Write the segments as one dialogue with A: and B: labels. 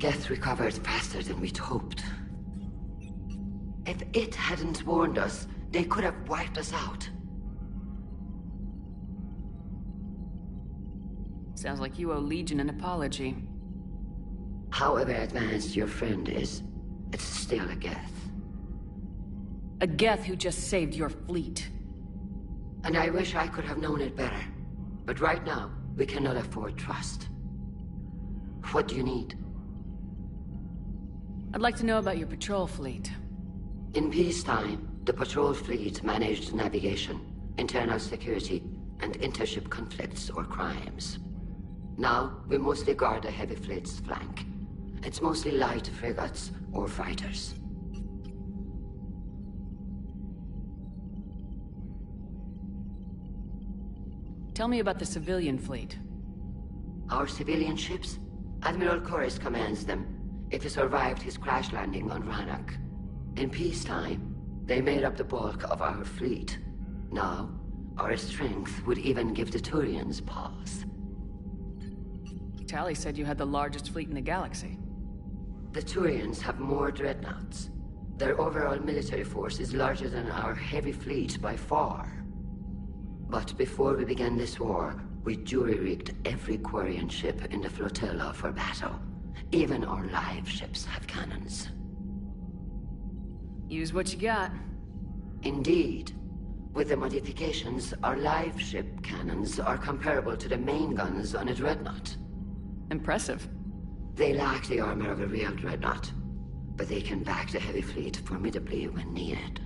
A: Geth recovered faster than we'd hoped. If it hadn't warned us, they could have wiped us out.
B: Sounds like you owe Legion an apology.
A: However advanced your friend is, it's still a Geth.
B: A Geth who just saved your fleet.
A: And I wish I could have known it better. But right now, we cannot afford trust. What do you need?
B: I'd like to know about your patrol fleet.
A: In peacetime, the patrol fleet managed navigation, internal security, and intership conflicts or crimes. Now, we mostly guard the heavy fleet's flank. It's mostly light frigates or fighters.
B: Tell me about the civilian fleet.
A: Our civilian ships? Admiral Corus commands them, if he survived his crash landing on Rannoch. In peacetime, they made up the bulk of our fleet. Now, our strength would even give the Turians pause.
B: Tally said you had the largest fleet in the galaxy.
A: The Turians have more dreadnoughts. Their overall military force is larger than our heavy fleet by far. But before we began this war, we jury-rigged every Quarian ship in the flotilla for battle. Even our live ships have cannons.
B: Use what you got.
A: Indeed. With the modifications, our live ship cannons are comparable to the main guns on a dreadnought.
B: Impressive.
A: They lack the armor of a real dreadnought, but they can back the heavy fleet formidably when needed.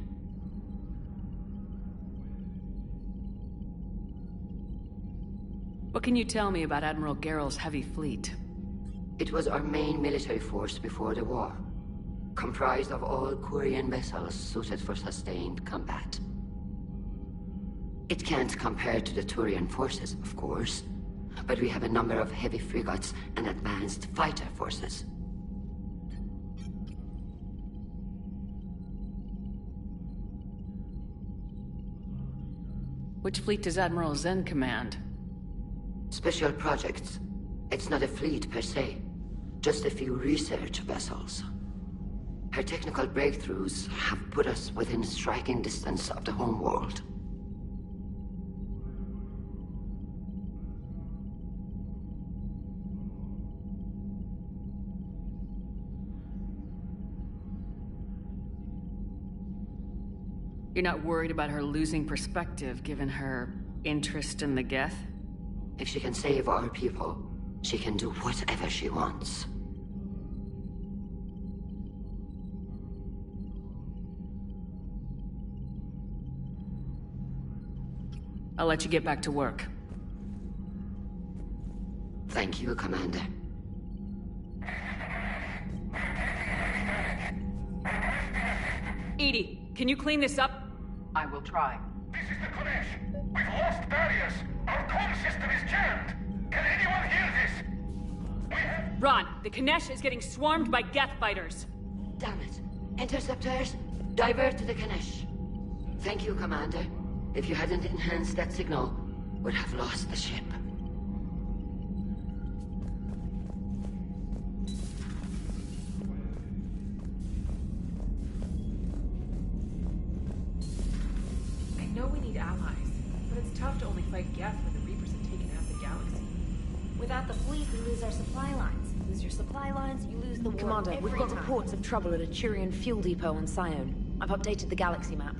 B: What can you tell me about Admiral Geral's heavy fleet?
A: It was our main military force before the war, comprised of all Quarian vessels suited for sustained combat. It can't compare to the Turian forces, of course, but we have a number of heavy frigates and advanced fighter forces.
B: Which fleet does Admiral Zen command?
A: Special projects. It's not a fleet per se, just a few research vessels. Her technical breakthroughs have put us within striking distance of the homeworld.
B: You're not worried about her losing perspective, given her interest in the Geth?
A: If she can save our people, she can do whatever she wants.
B: I'll let you get back to work.
A: Thank you, Commander.
B: Edie, can you clean this up?
C: I will try.
D: This is the Kodesh. We've lost barriers. Our comm system is jammed. Can anyone hear this? We have...
B: Ron, the Kanesh is getting swarmed by Geth fighters.
A: Damn it. Interceptors, divert to the Kanesh. Thank you, Commander. If you hadn't enhanced that signal, we'd have lost the ship.
E: I know we need allies, but it's tough to only fight Geth when the Reapers have taken half the galaxy.
F: Without the fleet, we lose our supply lines. Lose your supply lines, you lose the war.
G: Commander, we've got reports of trouble at a Turian fuel depot on Sion. I've updated the galaxy map.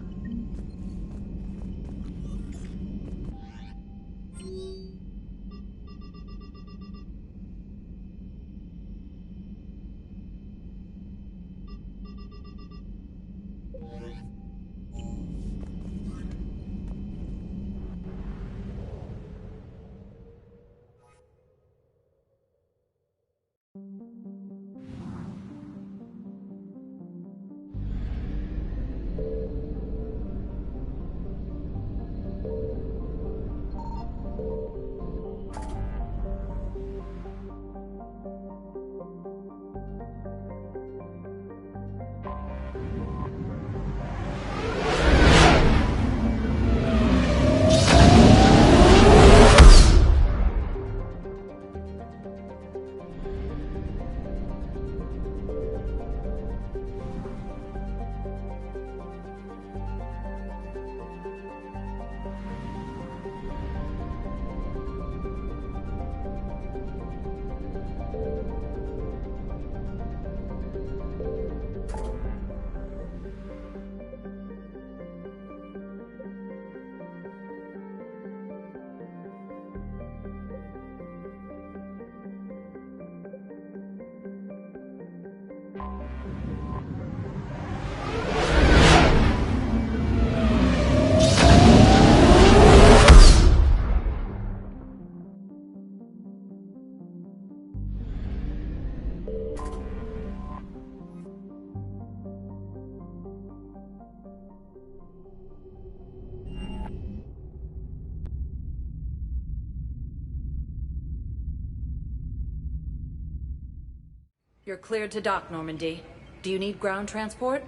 G: You're cleared to dock, Normandy. Do you need ground transport?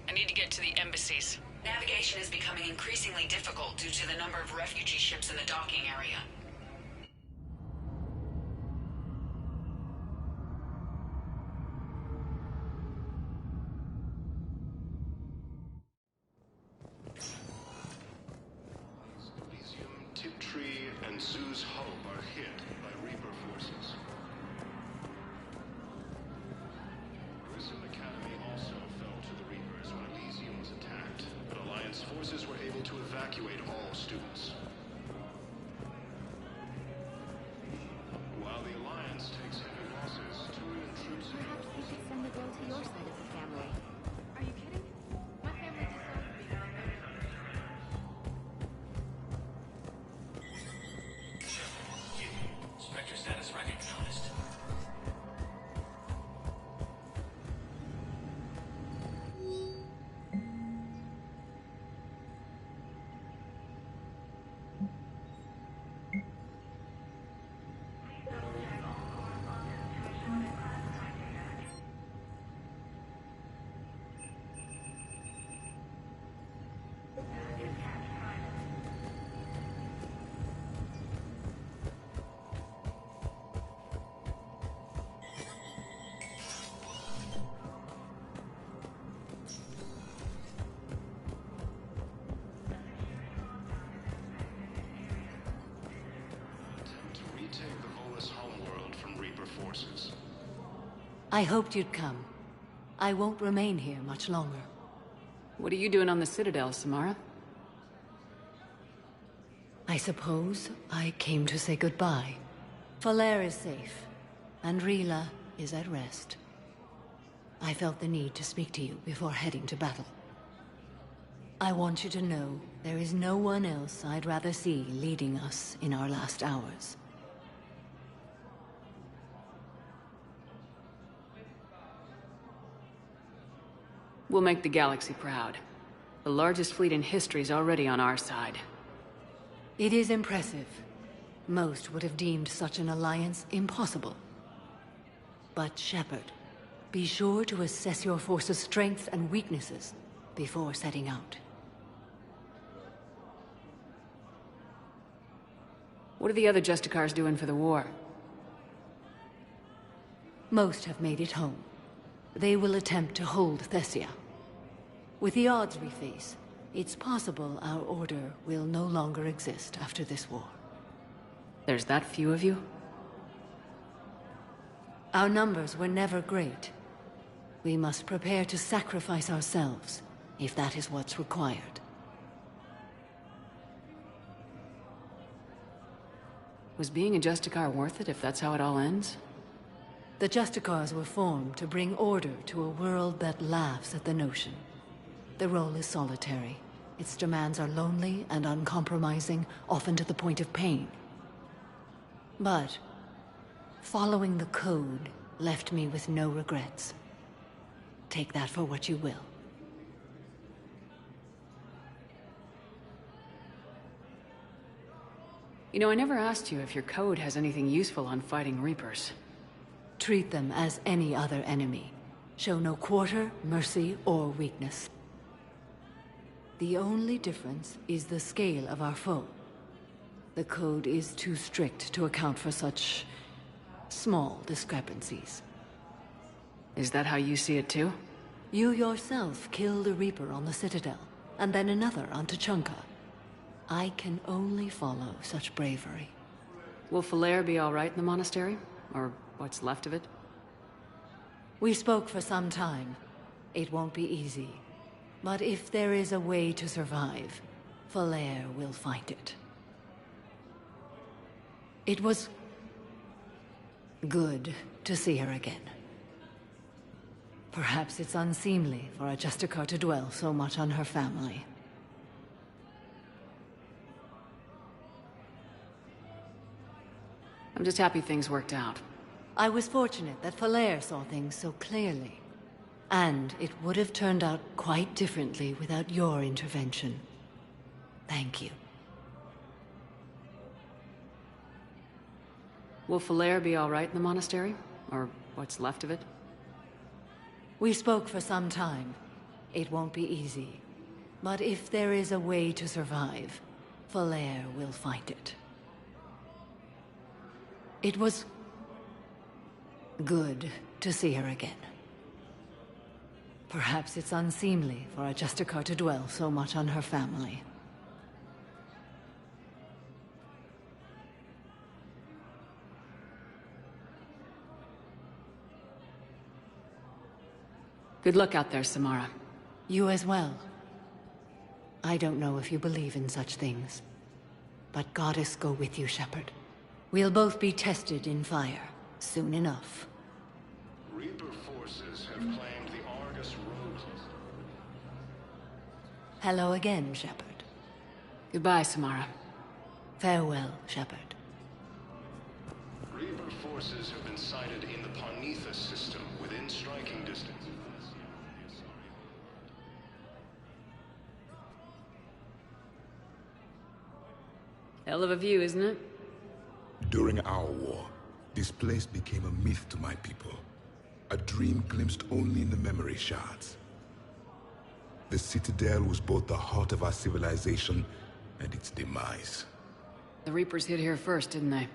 B: I need to get to the embassies. Navigation is becoming increasingly difficult due to the number of refugee ships in the docking area.
C: And Zoo's hull are hit by Reaper forces. Grissom Academy also fell to the Reapers when Elysium was attacked, but Alliance forces were able to evacuate all students. While the Alliance takes heavy losses, Turian troops...
F: Perhaps we should send the girl to your side of the family.
E: Are you kidding? My family just
D: Spectre status recognized.
C: To retake the Volus homeworld from Reaper forces.
H: I hoped you'd come. I won't remain here much longer.
B: What are you doing on the Citadel, Samara?
H: I suppose I came to say goodbye. Falair is safe, and Rila is at rest. I felt the need to speak to you before heading to battle. I want you to know there is no one else I'd rather see leading us in our last hours.
B: We'll make the galaxy proud. The largest fleet in history is already on our side.
H: It is impressive. Most would have deemed such an alliance impossible. But Shepard, be sure to assess your force's strengths and weaknesses before setting out.
B: What are the other Justicars doing for the war?
H: Most have made it home. They will attempt to hold Thessia. With the odds we face, it's possible our order will no longer exist after this war.
B: There's that few of you?
H: Our numbers were never great. We must prepare to sacrifice ourselves, if that is what's required.
B: Was being a Justicar worth it if that's how it all ends?
H: The Justicars were formed to bring order to a world that laughs at the notion. The role is solitary. Its demands are lonely and uncompromising, often to the point of pain. But following the code left me with no regrets. Take that for what you will.
B: You know, I never asked you if your code has anything useful on fighting Reapers.
H: Treat them as any other enemy. Show no quarter, mercy, or weakness. The only difference is the scale of our foe. The code is too strict to account for such small discrepancies.
B: Is that how you see it too?
H: You yourself killed a Reaper on the Citadel, and then another on Tuchanka. I can only follow such bravery.
B: Will Falair be all right in the monastery? Or what's left of it?
H: We spoke for some time. It won't be easy. But if there is a way to survive, Falair will find it. It was good to see her again. Perhaps it's unseemly for a Justicar to dwell so much on her family.
B: I'm just happy things worked out.
H: I was fortunate that Falair saw things so clearly. And it would have turned out quite differently without your intervention. Thank you.
B: Will Falair be alright in the monastery? Or what's left of it?
H: We spoke for some time. It won't be easy. But if there is a way to survive, Falair will find it. It was good to see her again. Perhaps it's unseemly for a Justicar to dwell so much on her family.
B: Good luck out there, Samara.
H: You as well. I don't know if you believe in such things, but Goddess go with you, Shepard. We'll both be tested in fire, soon enough.
C: Reaper forces have claimed the Argus Road.
H: Hello again, Shepard.
B: Goodbye, Samara.
H: Farewell, Shepard.
C: Reaper forces have been sighted in the Parnithus system within striking distance.
B: Hell of a view, isn't it?
I: During our war, this place became a myth to my people. A dream glimpsed only in the memory shards. The Citadel was both the heart of our civilization and its demise.
B: The Reapers hit here first, didn't they?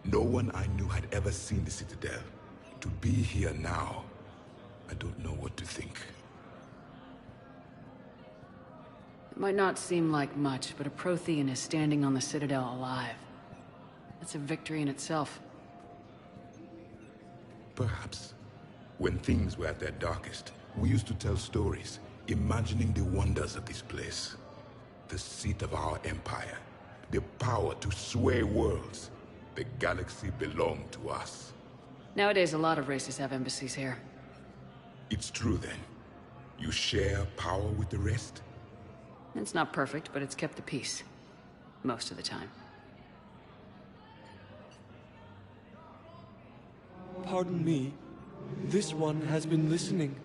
I: No one I knew had ever seen the Citadel. To be here now, I don't know what to think.
B: It might not seem like much, but a Prothean is standing on the Citadel alive. That's a victory in itself.
I: Perhaps. When things were at their darkest, we used to tell stories, imagining the wonders of this place. The seat of our empire. The power to sway worlds. The galaxy belonged to us.
B: Nowadays, a lot of races have embassies here.
I: It's true then. You share power with the rest?
B: It's not perfect, but it's kept the peace. Most of the time.
J: Pardon me. This one has been listening.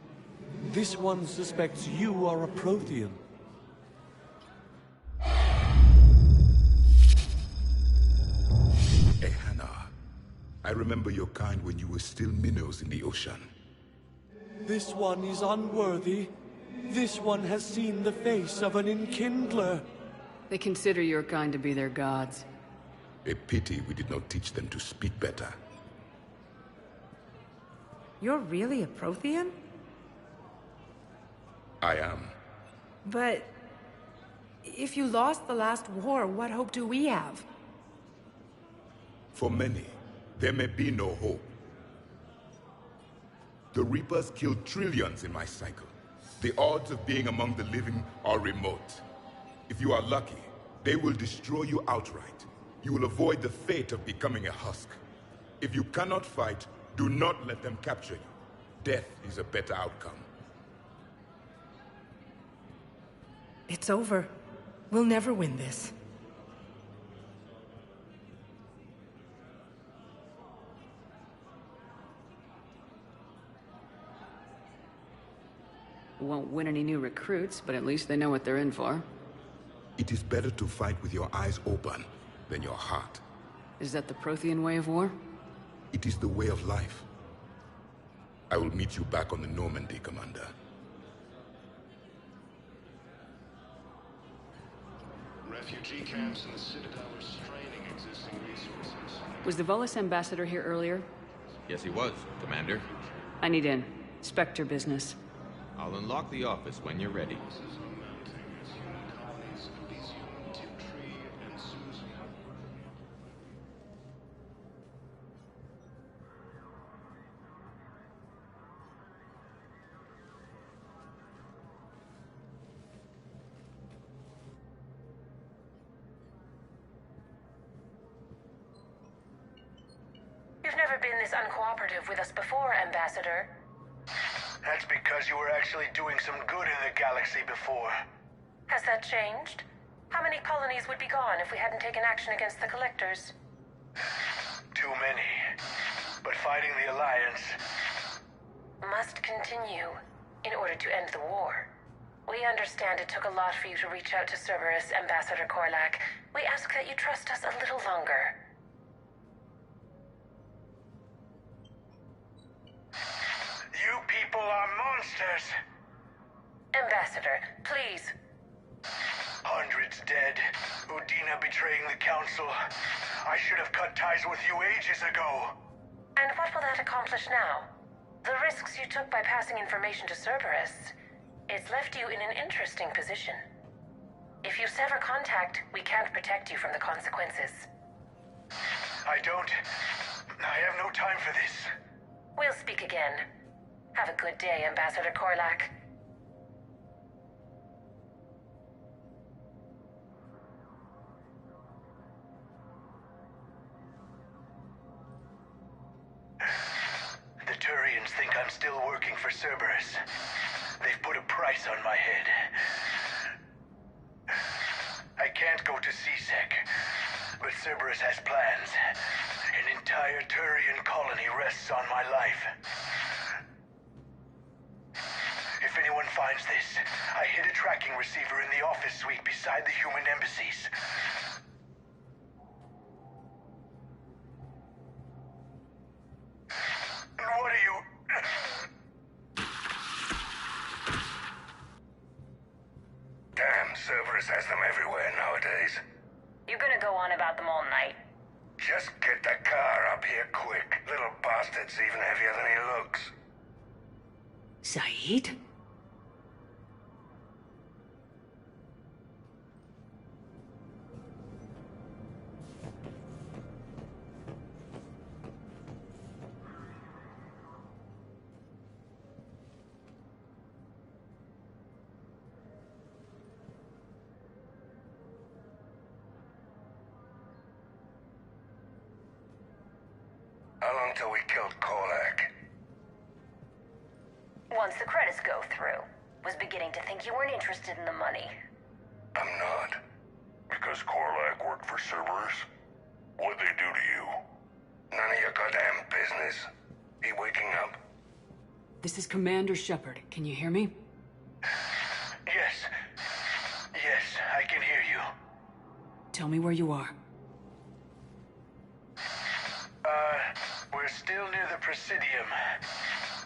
J: This one suspects you are a Prothean.
I: Ehana. I remember your kind when you were still minnows in the ocean.
J: This one is unworthy. This one has seen the face of an enkindler.
B: They consider your kind to be their gods.
I: A pity we did not teach them to speak better.
K: You're really a Prothean?
I: I am.
K: But... if you lost the last war, what hope do we have?
I: For many, there may be no hope. The Reapers killed trillions in my cycle. The odds of being among the living are remote. If you are lucky, they will destroy you outright. You will avoid the fate of becoming a husk. If you cannot fight, do not let them capture you. Death is a better outcome.
K: It's over. We'll never win this.
B: We won't win any new recruits, but at least they know what they're in for.
I: It is better to fight with your eyes open than your heart.
B: Is that the Prothean way of war?
I: It is the way of life. I will meet you back on the Normandy, Commander.
C: Refugee camps in the Citadel are straining existing resources.
B: Was the Volus ambassador here earlier?
L: Yes, he was, Commander.
B: I need in. Spectre business.
L: I'll unlock the office when you're ready.
M: You've never been this uncooperative with us before, Ambassador.
D: That's because you were actually doing some good in the galaxy before.
M: Has that changed? How many colonies would be gone if we hadn't taken action against the Collectors?
D: Too many. But fighting the Alliance...
M: must continue in order to end the war. We understand it took a lot for you to reach out to Cerberus, Ambassador Korlak. We ask that you trust us a little longer.
D: monsters!
M: Ambassador, please.
D: Hundreds dead. Udina betraying the Council. I should have cut ties with you ages ago.
M: And what will that accomplish now? The risks you took by passing information to Cerberus, it's left you in an interesting position. If you sever contact, we can't protect you from the consequences.
D: I have no time for this.
M: We'll speak again. Have a good day, Ambassador Korlak.
D: The Turians think I'm still working for Cerberus. They've put a price on my head. I can't go to CSEC, but Cerberus has plans. An entire Turian colony rests on my life. If anyone finds this, I hid a tracking receiver in the office suite beside the human embassies. What are you...
N: Damn, Cerberus has them everywhere nowadays.
M: You're gonna go on about them all night.
N: Just get the car up here quick. Little bastard's even heavier than he looks.
O: Saeed?
N: How long till we killed Korlak?
M: Once the credits go through. Was beginning to think you weren't interested in the money.
N: I'm not. Because Korlak worked for Cerberus? What'd they do to you? None of your goddamn business. He waking up?
O: This is Commander Shepard. Can you hear me?
D: Yes. Yes, I can hear you.
O: Tell me where you are.
D: We're still near the Presidium.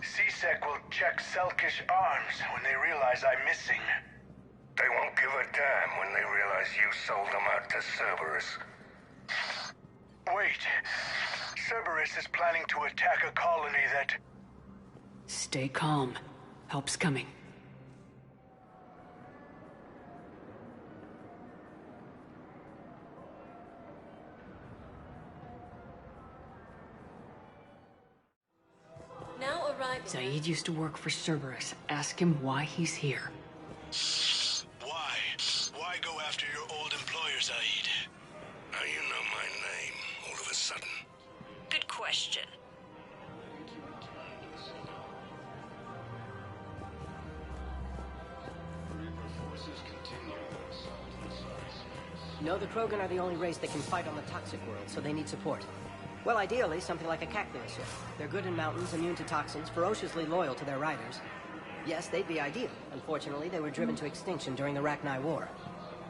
D: CSEC will check Selkish arms when they realize I'm missing.
N: They won't give a damn when they realize you sold them out to Cerberus.
D: Wait. Cerberus is planning to attack a colony that...
O: Stay calm. Help's coming. Saeed used to work for Cerberus. Ask him why he's here.
D: Why? Why go after your old employer, Saeed?
N: Now you know my name, all of a sudden.
B: Good question.
P: No, the Krogan are the only race that can fight on the toxic world, so they need support. Well, ideally, something like a cactuar ship. They're good in mountains, immune to toxins, ferociously loyal to their riders. Yes, they'd be ideal. Unfortunately, they were driven to extinction during the Rachni War.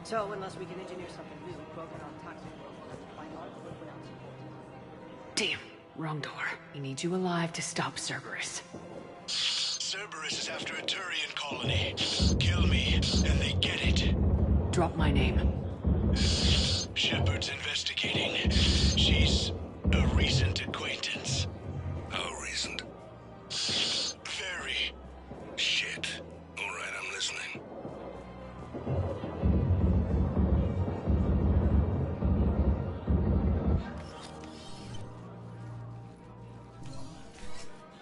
P: So, unless we can engineer something new, Krogan on toxic world will have to fight on foot without support.
O: Damn, wrong door. We need you alive to stop Cerberus.
D: Cerberus is after a Turian colony. Kill me, and they get it.
O: Drop my name.
D: Shepard's investigating. She's a recent acquaintance.
N: How recent?
D: Very.
N: Shit. All right, I'm listening.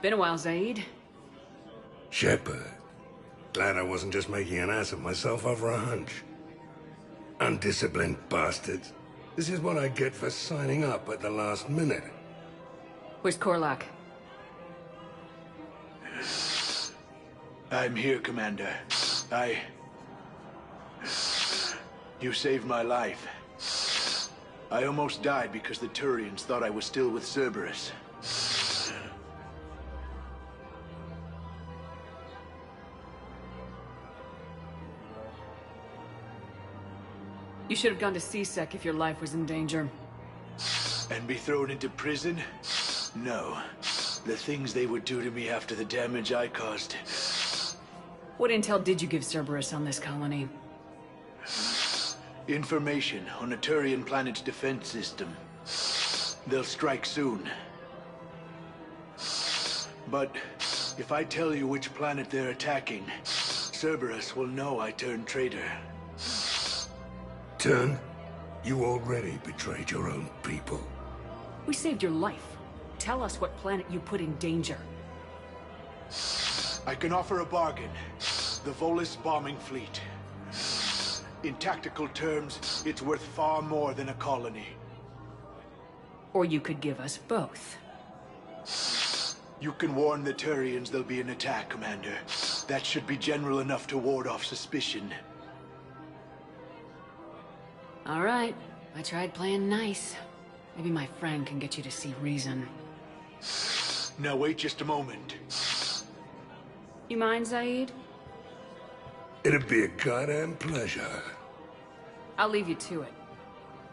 O: Been a while, Saeed.
N: Shepard. Glad I wasn't just making an ass of myself over a hunch. Undisciplined bastards. This is what I get for signing up at the last minute.
O: Where's Korlak?
D: I'm here, Commander. You saved my life. I almost died because the Turians thought I was still with Cerberus.
O: You should have gone to CSEC if your life was in danger.
D: And be thrown into prison? No. The things they would do to me after the damage I caused.
O: What intel did you give Cerberus on this colony?
D: Information on a Turian planet's defense system. They'll strike soon. But if I tell you which planet they're attacking, Cerberus will know I turned traitor.
N: Turn? You already betrayed your own people.
O: We saved your life. Tell us what planet you put in danger.
D: I can offer a bargain. The Volus bombing fleet. In tactical terms, it's worth far more than a colony.
O: Or you could give us both.
D: You can warn the Turians there'll be an attack, Commander. That should be general enough to ward off suspicion.
O: All right. I tried playing nice. Maybe my friend can get you to see reason.
D: Now wait just a moment.
O: You mind, Zaid?
N: It'd be a goddamn pleasure.
O: I'll leave you to it.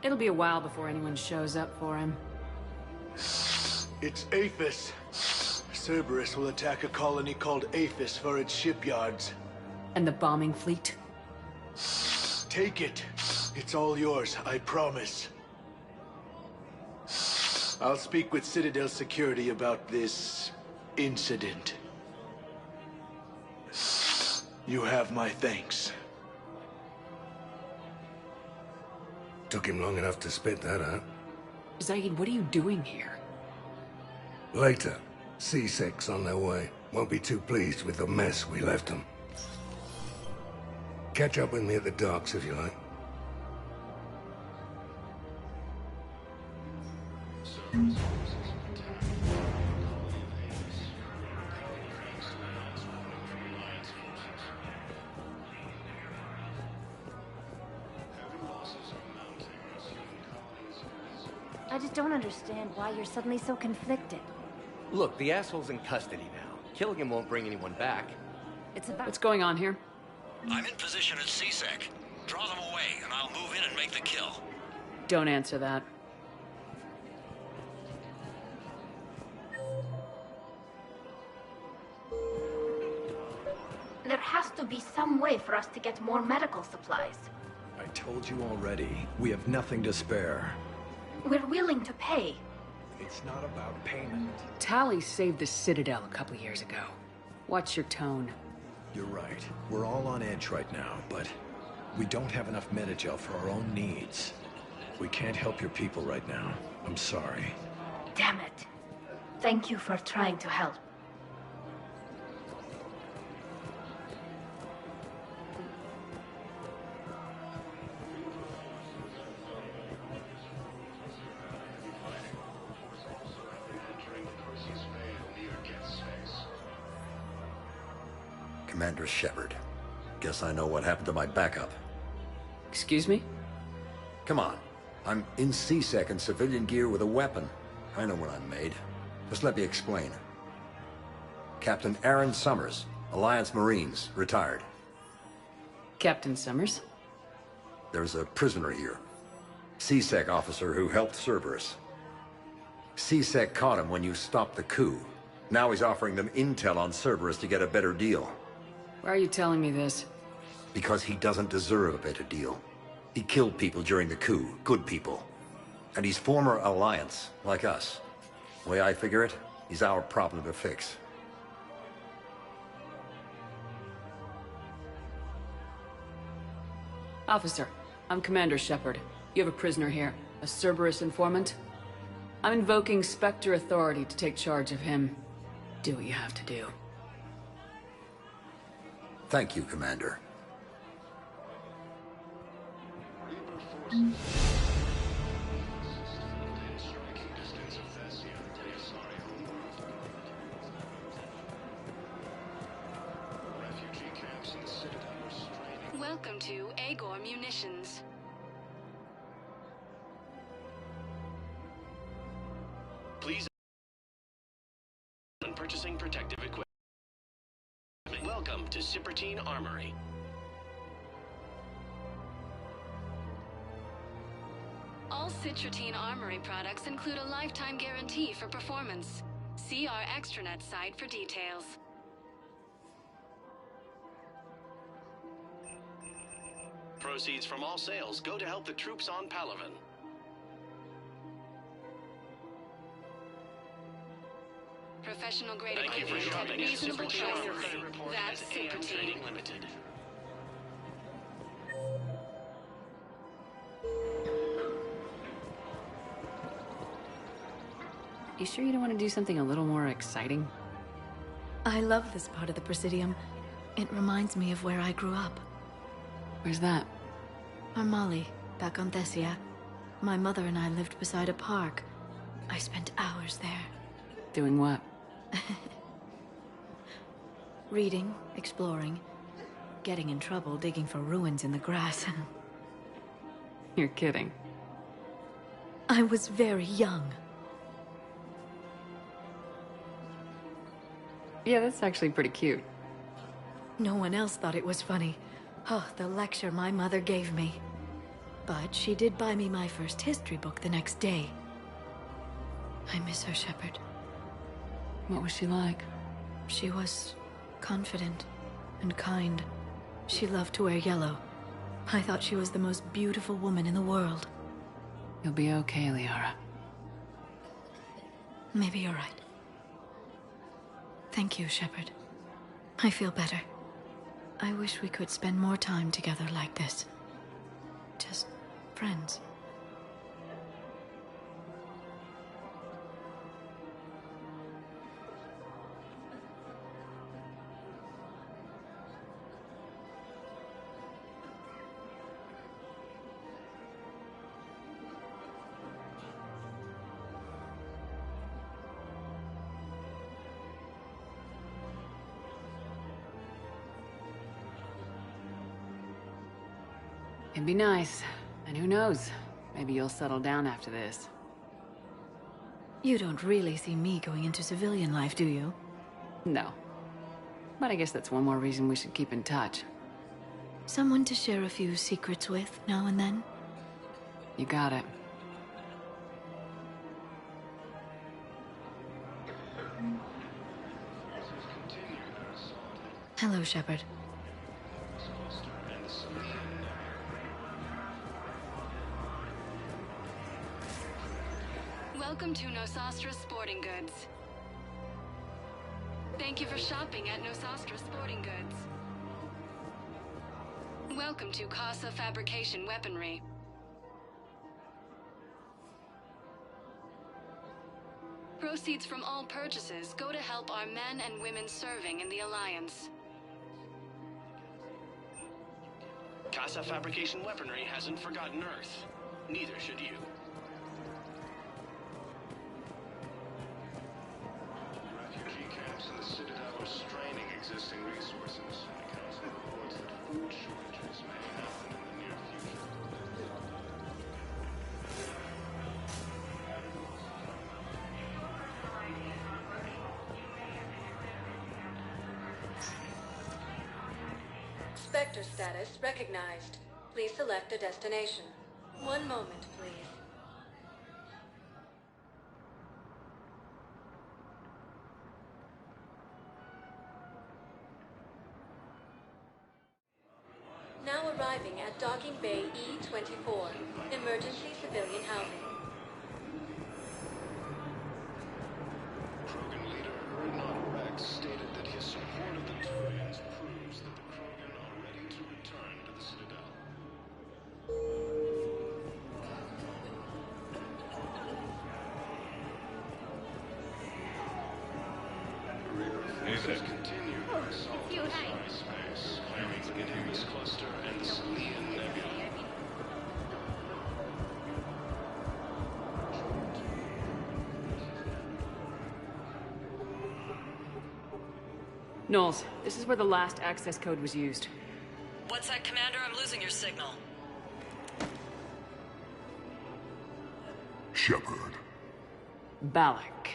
O: It'll be a while before anyone shows up for him.
D: It's Aphis. Cerberus will attack a colony called Aphis for its shipyards.
O: And the bombing fleet?
D: Take it. It's all yours, I promise. I'll speak with Citadel security about this incident. You have my thanks.
N: Took him long enough to spit that out.
O: Zaid, what are you doing here?
N: Later. C-Sec's on their way. Won't be too pleased with the mess we left them. Catch up with me at the docks if you like.
F: I just don't understand why you're suddenly so conflicted.
Q: Look, the asshole's in custody now. Killing him won't bring anyone back.
F: It's about...
O: What's going on here?
R: I'm in position at C-Sec. Draw them away, and I'll move in and make the kill.
O: Don't answer that.
F: There has to be some way for us to get more medical supplies.
S: I told you already. We have nothing to spare.
F: We're willing to pay.
S: It's not about payment.
O: Tali saved the Citadel a couple years ago. Watch your tone.
S: You're right. We're all on edge right now, but we don't have enough Metagel for our own needs. We can't help your people right now. I'm sorry.
F: Damn it. Thank you for trying to help.
T: Commander Shepard. Guess I know what happened to my backup.
O: Excuse me?
T: Come on. I'm in C-Sec in civilian gear with a weapon. I know what I'm made. Just let me explain. Captain Aaron Summers, Alliance Marines, retired.
O: Captain Summers?
T: There's a prisoner here. C-Sec officer who helped Cerberus. C-Sec caught him when you stopped the coup. Now he's offering them intel on Cerberus to get a better deal.
O: Why are you telling me this?
T: Because he doesn't deserve a better deal. He killed people during the coup, good people. And he's former Alliance, like us. The way I figure it, he's our problem to fix.
O: Officer, I'm Commander Shepard. You have a prisoner here, a Cerberus informant. I'm invoking Spectre authority to take charge of him. Do what you have to do.
T: Thank you, Commander.
U: Welcome to Agor Munitions.
C: Please when purchasing protective equipment. Welcome to Spectre Armory.
U: All Spectre Armory products include a lifetime guarantee for performance. See our extranet site for details.
A: Proceeds from all sales go to help the troops on Palaven.
U: Professional grade
A: Thank you for
U: equipment
A: shopping
U: at
A: at
U: reasonable
A: Super Team. Your
U: prices.
A: credit report
U: That's
A: as
U: Super
A: AM
U: Team.
A: Trading Limited.
O: You sure you don't want to do something a little more exciting?
H: I love this part of the Presidium. It reminds me of where I grew up.
O: Where's that?
H: Armali, back on Thessia. My mother and I lived beside a park. I spent hours there.
O: Doing what?
H: Reading, exploring, getting in trouble digging for ruins in the grass.
O: You're kidding.
H: I was very young.
O: Yeah, that's actually pretty cute.
H: No one else thought it was funny. Oh, the lecture my mother gave me. But she did buy me my first history book the next day. I miss her, Shepard.
O: What was she like?
H: She was confident and kind. She loved to wear yellow. I thought she was the most beautiful woman in the world.
O: You'll be okay, Liara.
H: Maybe you're right. Thank you, Shepard. I feel better. I wish we could spend more time together like this. Just friends.
O: It'd be nice. And who knows? Maybe you'll settle down after this.
H: You don't really see me going into civilian life, do you?
O: No. But I guess that's one more reason we should keep in touch.
H: Someone to share a few secrets with now and then?
O: You got it.
H: Hello, Shepard.
U: Welcome to Nosastra Sporting Goods. Thank you for shopping at Nosastra Sporting Goods. Welcome to Casa Fabrication Weaponry. Proceeds from all purchases go to help our men and women serving in the Alliance.
A: Casa Fabrication Weaponry hasn't forgotten Earth. Neither should you.
C: Refugee camps in the Citadel are straining existing resources. The Council reports that food shortages may happen in the near future.
V: Spectre status recognized. Please select a destination. One moment, please. Now arriving at Docking Bay E-24, emergency civilian housing.
C: Krogan leader Huerta Rex stated that his support of the Turians proves that the Krogan are ready to return to the Citadel. Forces continue their assault on Starry space, claiming the Nimbus Cluster and the Salian Nebula.
O: Knowles, this is where the last access code was used.
B: What's that, Commander? I'm losing your signal.
N: Shepard,
O: Balak.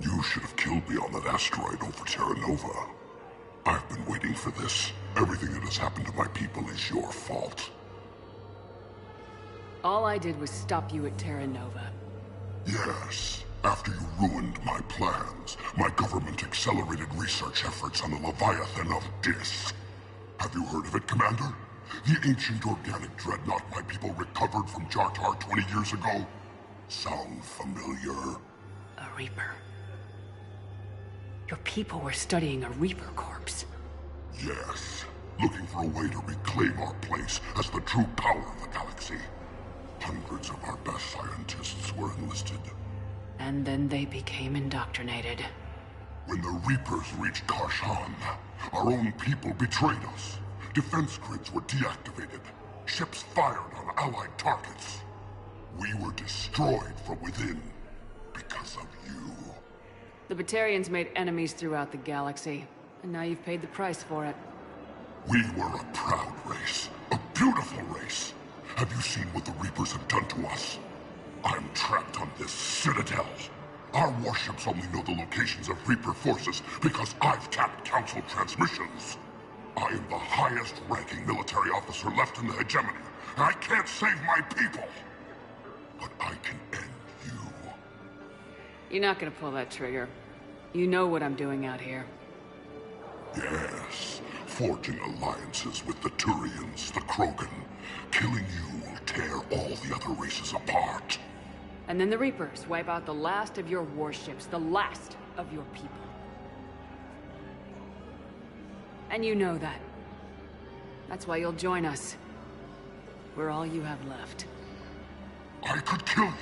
N: you should have killed me on that asteroid over Terra Nova. I've been waiting for this. Everything that has happened to my people is your fault.
O: All I did was stop you at Terra Nova.
N: Yes. After you ruined my plans, my government accelerated research efforts on the Leviathan of Dis. Have you heard of it, Commander?
E: The ancient organic dreadnought my people recovered from Jar Tar 20 years ago? Sound familiar?
O: A Reaper. Your people were studying a Reaper corpse.
E: Yes. Looking for a way to reclaim our place as the true power of the galaxy. Hundreds of our best scientists were enlisted.
O: And then they became indoctrinated.
E: When the Reapers reached Karshan, our own people betrayed us. Defense grids were deactivated. Ships fired on Allied targets. We were destroyed from within because of you.
O: The Batarians made enemies throughout the galaxy, and now you've paid the price for it.
E: We were a proud race. A beautiful race. Have you seen what the Reapers have done to us? I'm trapped on this citadel. Our warships only know the locations of Reaper forces because I've tapped Council transmissions. I am the highest-ranking military officer left in the hegemony, and I can't save my people. But I can end you.
O: You're not gonna pull that trigger. You know what I'm doing out here.
E: Yes, forging alliances with the Turians, the Krogan. Killing you will tear all the other races apart.
O: And then the Reapers wipe out the last of your warships, the last of your people. And you know that. That's why you'll join us. We're all you have left.
E: I could kill you.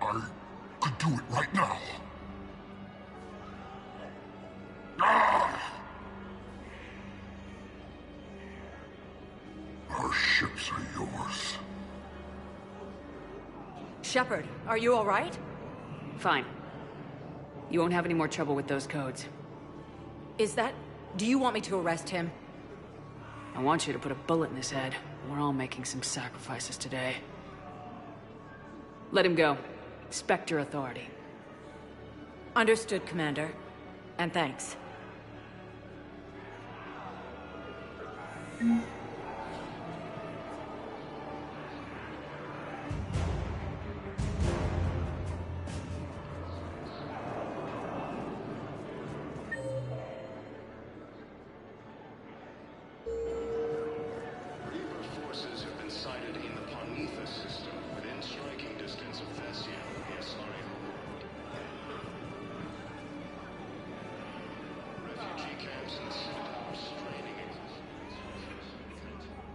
E: I could do it right now. Ah! Our ships are yours.
F: Shepard, are you all right?
O: Fine. You won't have any more trouble with those codes.
F: Is that... Do you want me to arrest him?
O: I want you to put a bullet in his head. We're all making some sacrifices today. Let him go. Spectre Authority.
F: Understood, Commander. And thanks.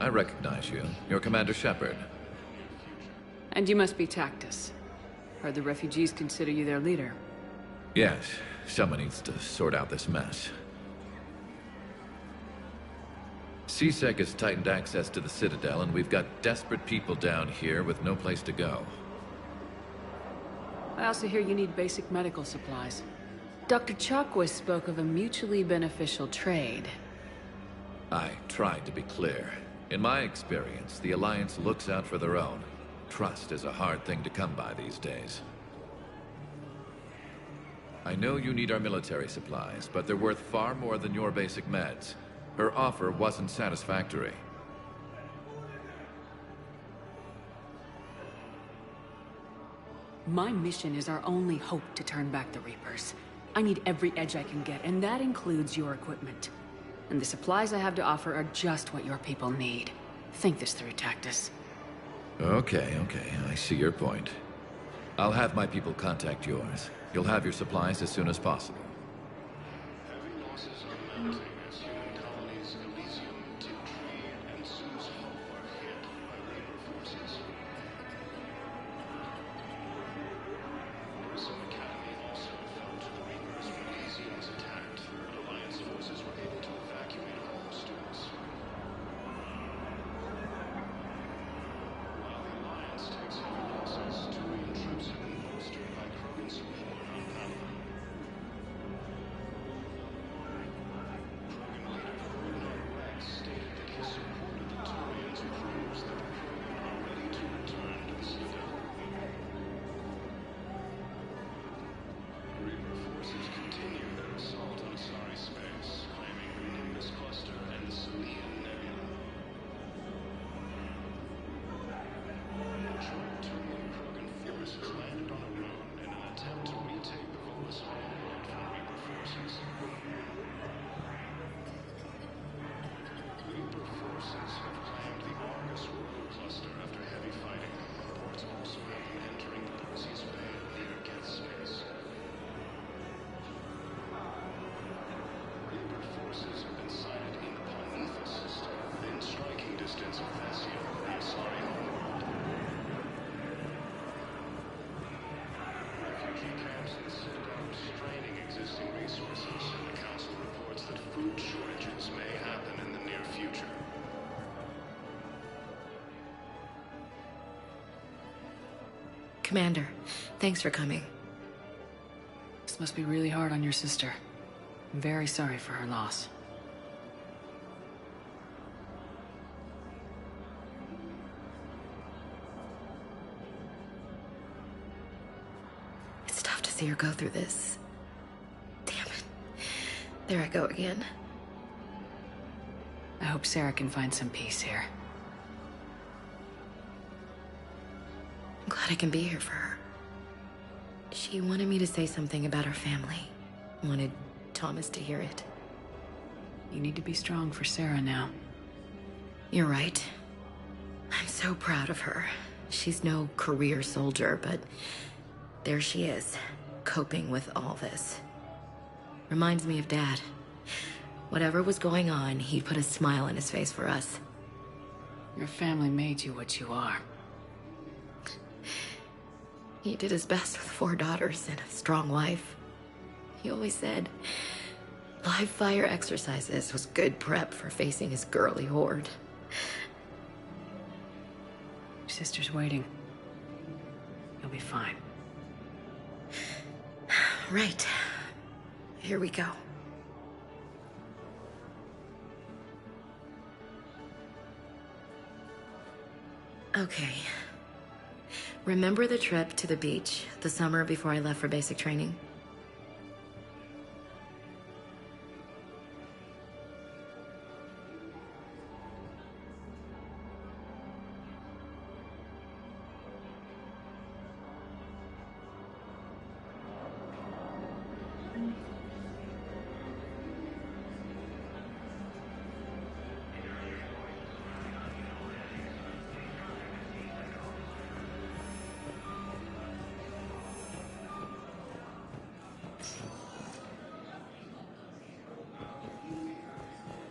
G: I recognize you. You're Commander Shepard.
O: And you must be Tactus. Heard the refugees consider you their leader.
G: Yes, someone needs to sort out this mess. CSEC has tightened access to the Citadel, and we've got desperate people down here with no place to go.
O: I also hear you need basic medical supplies. Dr. Chakwas spoke of a mutually beneficial trade.
G: I tried to be clear. In my experience, the Alliance looks out for their own. Trust is a hard thing to come by these days. I know you need our military supplies, but they're worth far more than your basic meds. Her offer wasn't satisfactory.
O: My mission is our only hope to turn back the Reapers. I need every edge I can get, and that includes your equipment. And the supplies I have to offer are just what your people need. Think this through, Tactus.
G: Okay, I see your point. I'll have my people contact yours. You'll have your supplies as soon as possible.
C: Heavy losses are mounting as human colonies Elysium, Tiptree, and Sue's Hope are hit by Reaper forces. Grissom Academy also fell to the Reapers when Elysium was attacked, but Alliance forces were able to evacuate all the students. While the Alliance takes heavy losses, Turian troops have been bolstered by Krogan support on Palawan.
J: Commander, thanks for coming.
O: This must be really hard on your sister. I'm very sorry for her loss.
J: It's tough to see her go through this. Damn it. There I go again.
O: I hope Sarah can find some peace here.
J: I'm glad I can be here for her. She wanted me to say something about her family. Wanted Thomas to hear it.
O: You need to be strong for Sarah now.
J: You're right. I'm so proud of her. She's no career soldier, but there she is, coping with all this. Reminds me of Dad. Whatever was going on, he put a smile on his face for us.
O: Your family made you what you are.
J: He did his best with 4 daughters and a strong wife. He always said live fire exercises was good prep for facing his girly horde.
O: Your sister's waiting. You'll be fine.
J: Right. Here we go. Okay. Remember the trip to the beach the summer before I left for basic training?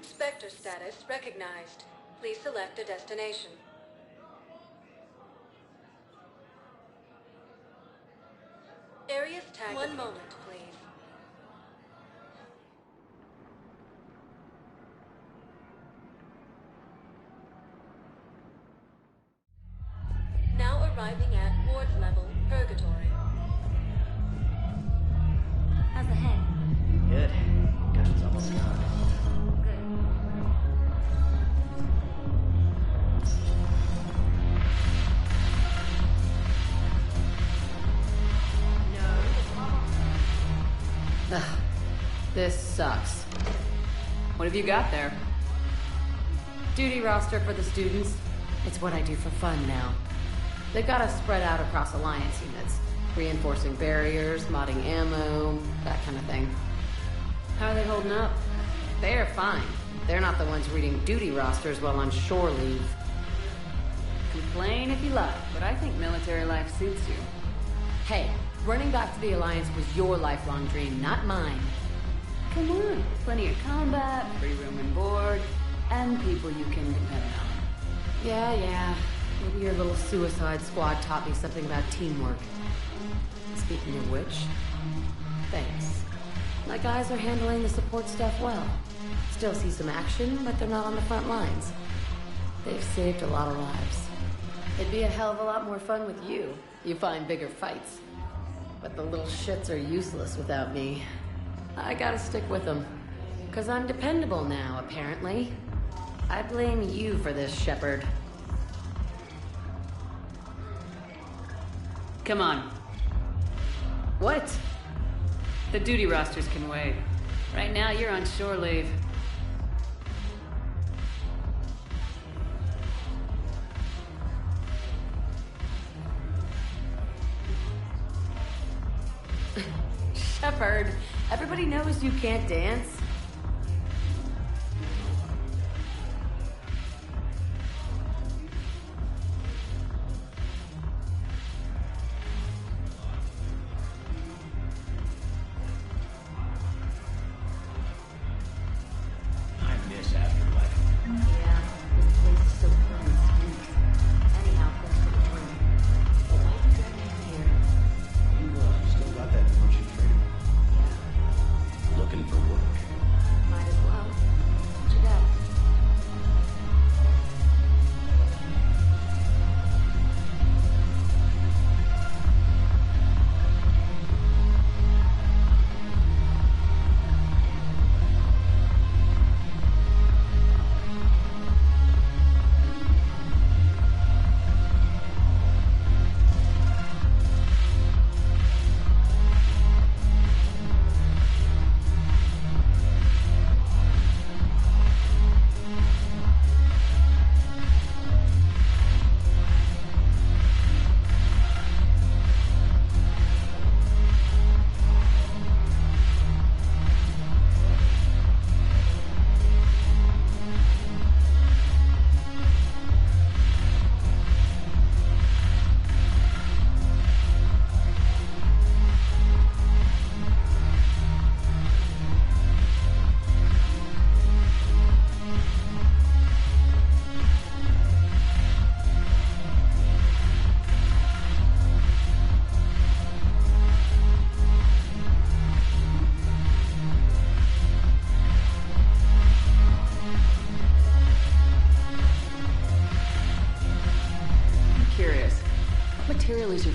V: Spectre status recognized. Please select a destination. Areas tagged. One moment, please. Now arriving at Ward level, Purgatory.
F: How's the head?
P: Good. Gun's almost gone.
O: Ugh, this sucks. What have you got there?
H: Duty roster for the students. It's what I do for fun now. They've got us spread out across Alliance units. Reinforcing barriers, modding ammo, that kind of thing. How are they holding up? They're fine. They're not the ones reading duty rosters while on shore leave.
O: Complain if you like, but I think military life suits you.
H: Hey, running back to the Alliance was your lifelong dream, not mine.
O: Come on, plenty of combat, free room and board, and people you can depend on.
H: Yeah. Maybe your little suicide squad taught me something about teamwork. Speaking of which, thanks. My guys are handling the support stuff well. Still see some action, but they're not on the front lines. They've saved a lot of lives. It'd be a hell of a lot more fun with you. You find bigger fights. But the little shits are useless without me. I gotta stick with them. 'Cause I'm dependable now, apparently. I blame you for this, Shepard.
O: Come on.
H: What?
O: The duty rosters can wait. Right now, you're on shore leave.
H: Shepard, everybody knows you can't dance.
C: Looking for work.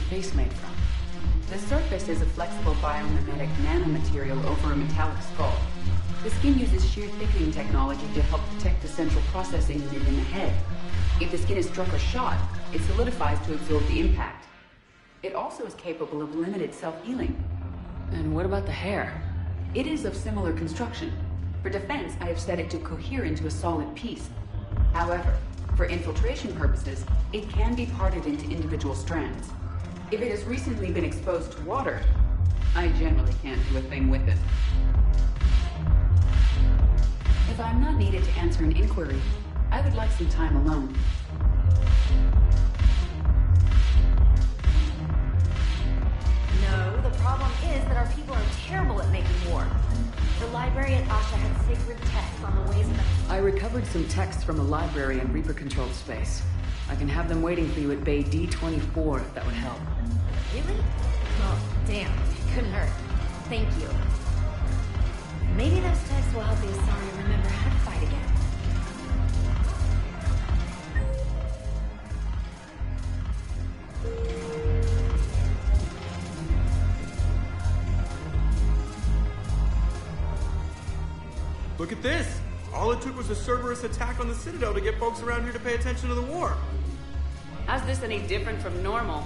O: face made from? The surface is a flexible biomimetic nanomaterial over a metallic skull. The skin uses shear thickening technology to help protect the central processing unit in the head. If the skin is struck or shot, it solidifies to absorb the impact. It also is capable of limited self-healing. And what about the hair? It is of similar construction. For defense, I have set it to cohere into a solid piece. However, for infiltration purposes, it can be parted into individual strands. If it has recently been exposed to water, I generally can't do a thing with it. If I'm not needed to answer an inquiry, I would like some time alone.
F: No, the problem is that our people are terrible at making war. The library at Asha had sacred texts on the ways of the...
O: I recovered some texts from a library in Reaper-controlled space. I can have them waiting for you at Bay D24 if that would help.
F: Really? Oh, damn. Couldn't hurt. Thank you. Maybe those texts will help the Asari remember how to fight again.
I: Look at this! All it took was a Cerberus attack on the Citadel to get folks around here to pay attention to the war.
O: How's this any different from normal?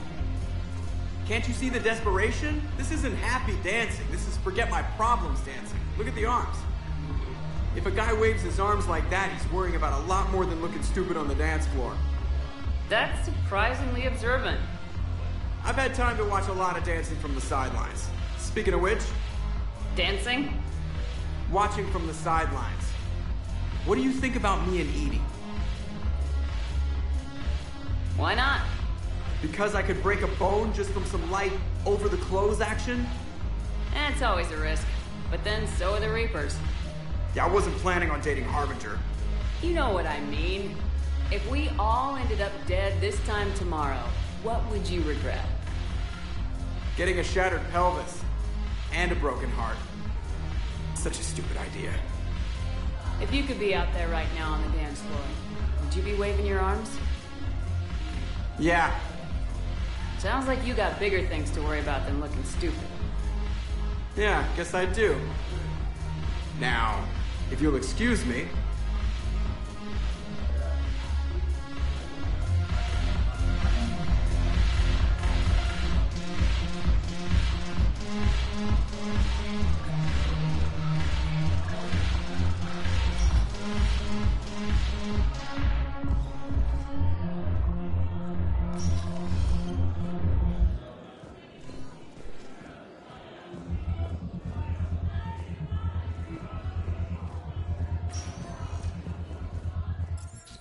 I: Can't you see the desperation? This isn't happy dancing. This is forget my problems dancing. Look at the arms. If a guy waves his arms like that, he's worrying about a lot more than looking stupid on the dance floor.
O: That's surprisingly observant.
I: I've had time to watch a lot of dancing from the sidelines. Speaking of which...
O: Dancing?
I: Watching from the sidelines. What do you think about me and Edie?
O: Why not?
I: Because I could break a bone just from some light over-the-clothes action?
O: It's always a risk. But then so are the Reapers.
I: Yeah, I wasn't planning on dating Harbinger.
O: You know what I mean. If we all ended up dead this time tomorrow, what would you regret?
I: Getting a shattered pelvis. And a broken heart. Such a stupid idea.
O: If you could be out there right now on the dance floor, would you be waving your arms?
I: Yeah.
O: Sounds like you got bigger things to worry about than looking stupid.
I: Yeah, guess I do. Now, if you'll excuse me...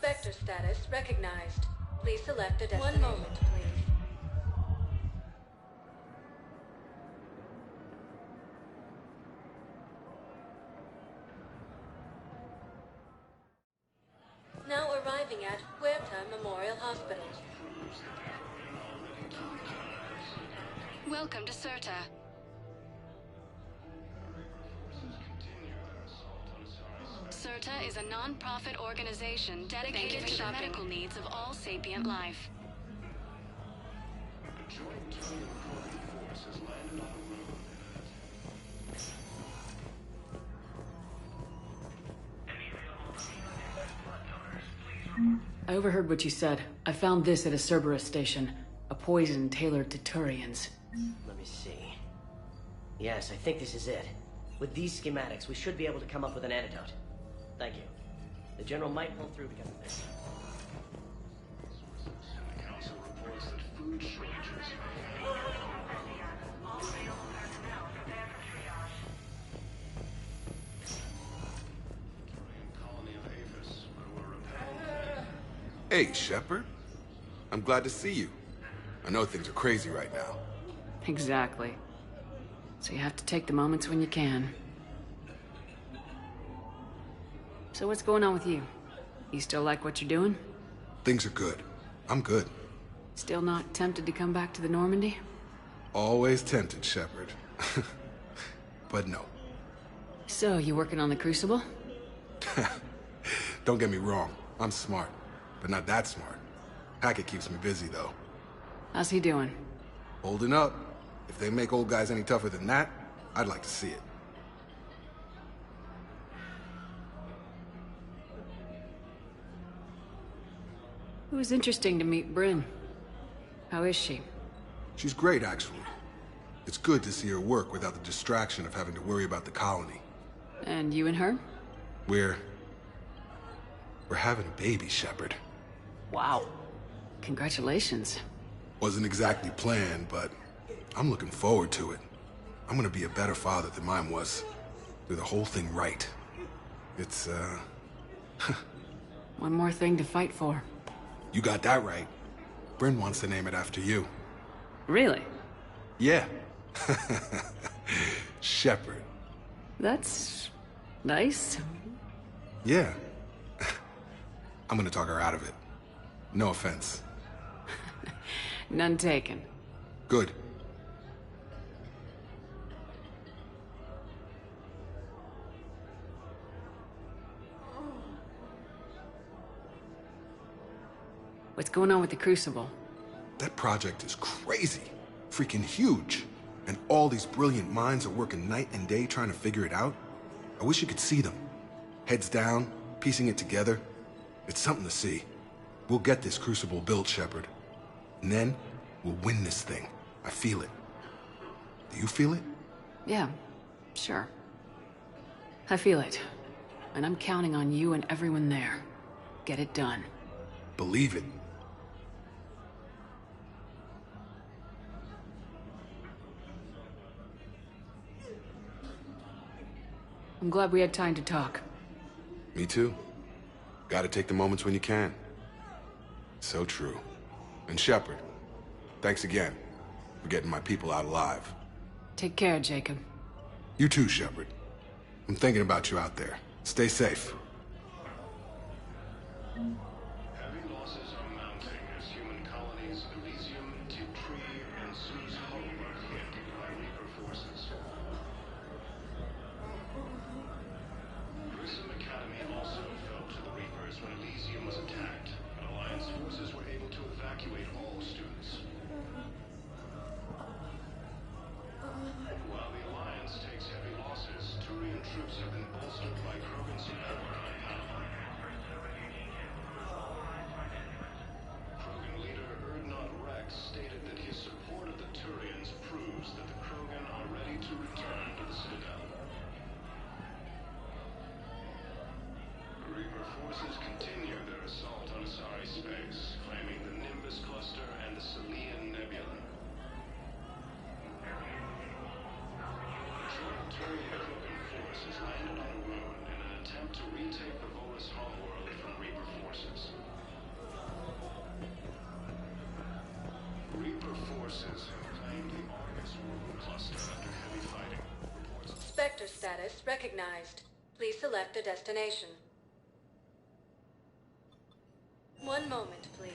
V: Spectre status recognized. Please select a destination. 1 moment, please. Now arriving at Huerta Memorial Hospital.
U: Welcome to Huerta. Huerta is a non-profit organization dedicated to the medical needs of all sapient life.
O: I overheard what you said. I found this at a Cerberus station. A poison tailored to Turians.
P: Let me see. Yes, I think this is it. With these schematics, we should be able to come up with an antidote. Thank you. The General might pull through because of this.
C: Council reports that food shortages
K: Hey, Shepard. I'm glad to see you. I know things are crazy right now.
O: Exactly. So you have to take the moments when you can. So what's going on with you? You still like what you're doing?
K: Things are good. I'm good.
O: Still not tempted to come back to the Normandy?
K: Always tempted, Shepard. But no.
O: So, you working on the Crucible?
K: Don't get me wrong. I'm smart. But not that smart. Hackett keeps me busy, though.
O: How's he doing?
K: Holding up. If they make old guys any tougher than that, I'd like to see it.
O: It was interesting to meet Bryn. How is she?
K: She's great, actually. It's good to see her work without the distraction of having to worry about the colony.
O: And you and her?
K: We're having a baby, Shepard.
O: Wow. Congratulations.
K: Wasn't exactly planned, but I'm looking forward to it. I'm gonna be a better father than mine was. Do the whole thing right. It's,
O: One more thing to fight for.
K: You got that right. Bryn wants to name it after you.
O: Really?
K: Yeah. Shepard.
O: That's nice.
K: Yeah. I'm gonna talk her out of it. No offense.
O: None taken.
K: Good.
O: What's going on with the Crucible?
K: That project is crazy. Freaking huge. And all these brilliant minds are working night and day trying to figure it out. I wish you could see them. Heads down, piecing it together. It's something to see. We'll get this Crucible built, Shepard. And then, we'll win this thing. I feel it. Do you feel it?
O: Yeah, sure. I feel it. And I'm counting on you and everyone there. Get it done.
K: Believe it.
O: I'm glad we had time to talk.
K: Me too. Gotta take the moments when you can. So true. And Shepard, thanks again for getting my people out alive.
O: Take care, Jacob.
K: You too, Shepard. I'm thinking about you out there. Stay safe.
C: Heavy losses are mounting as human colonies Elysium, Tiptree, and Sue's Hull are hit by Reaper forces. Grissom Academy also fell to the Reapers when Elysium was attacked, but Alliance forces were able to evacuate all students. While the Alliance takes heavy losses, Turian troops have been bolstered by Krogan's support on Panama. Krogan leader Urdnot Rex stated that his support of the Turians proves that the Krogan are ready to return to the Citadel. Reaper forces continue their assault on Asari space, claiming the Nimbus cluster and the Selian Nebula. A Turian Krogan force has landed on a ruin in an attempt to retake the Volus homeworld from Reaper forces. Reaper forces have claimed the Argus world cluster after heavy fighting.
V: Spectre status recognized. Please select a destination. One moment, please.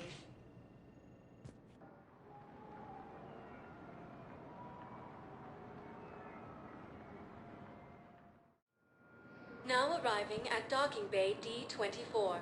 V: Now arriving at Docking Bay D-24.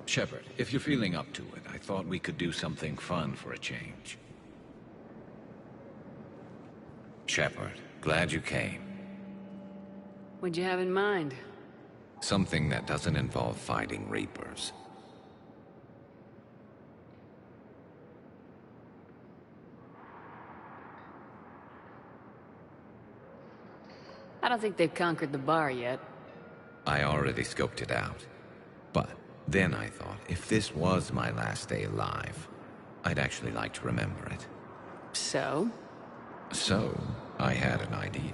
G: Shepard, if you're feeling up to it, I thought we could do something fun for a change. Shepard, glad you came.
O: What'd you have in mind?
G: Something that doesn't involve fighting Reapers.
O: I don't think they've conquered the bar yet.
G: I already scoped it out. But then I thought, if this was my last day alive, I'd actually like to remember it.
O: So?
G: So, I had an idea.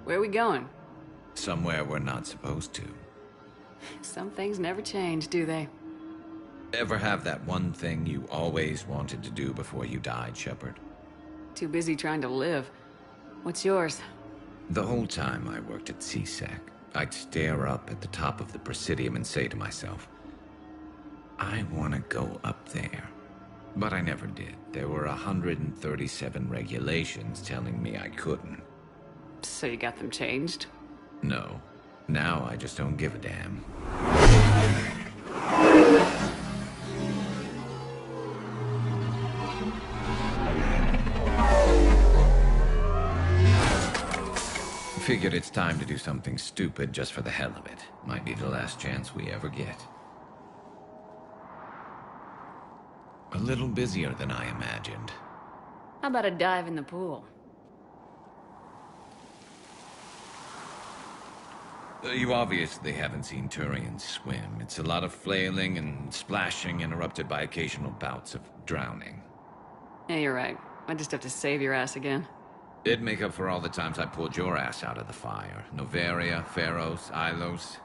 O: Where are we going?
G: Somewhere we're not supposed to.
O: Some things never change, do they?
G: Ever have that one thing you always wanted to do before you died, Shepard?
O: Too busy trying to live. What's yours?
G: The whole time I worked at CSEC, I'd stare up at the top of the Presidium and say to myself, I want to go up there. But I never did. There were 137 regulations telling me I couldn't.
O: So you got them changed?
G: No. Now I just don't give a damn. Figured it's time to do something stupid just for the hell of it. Might be the last chance we ever get. A little busier than I imagined.
O: How about a dive in the pool?
G: You obviously haven't seen Turians swim. It's a lot of flailing and splashing, interrupted by occasional bouts of drowning.
O: Yeah, you're right. I just have to save your ass again.
G: It'd make up for all the times I pulled your ass out of the fire. Noveria, Pharos, Ilos.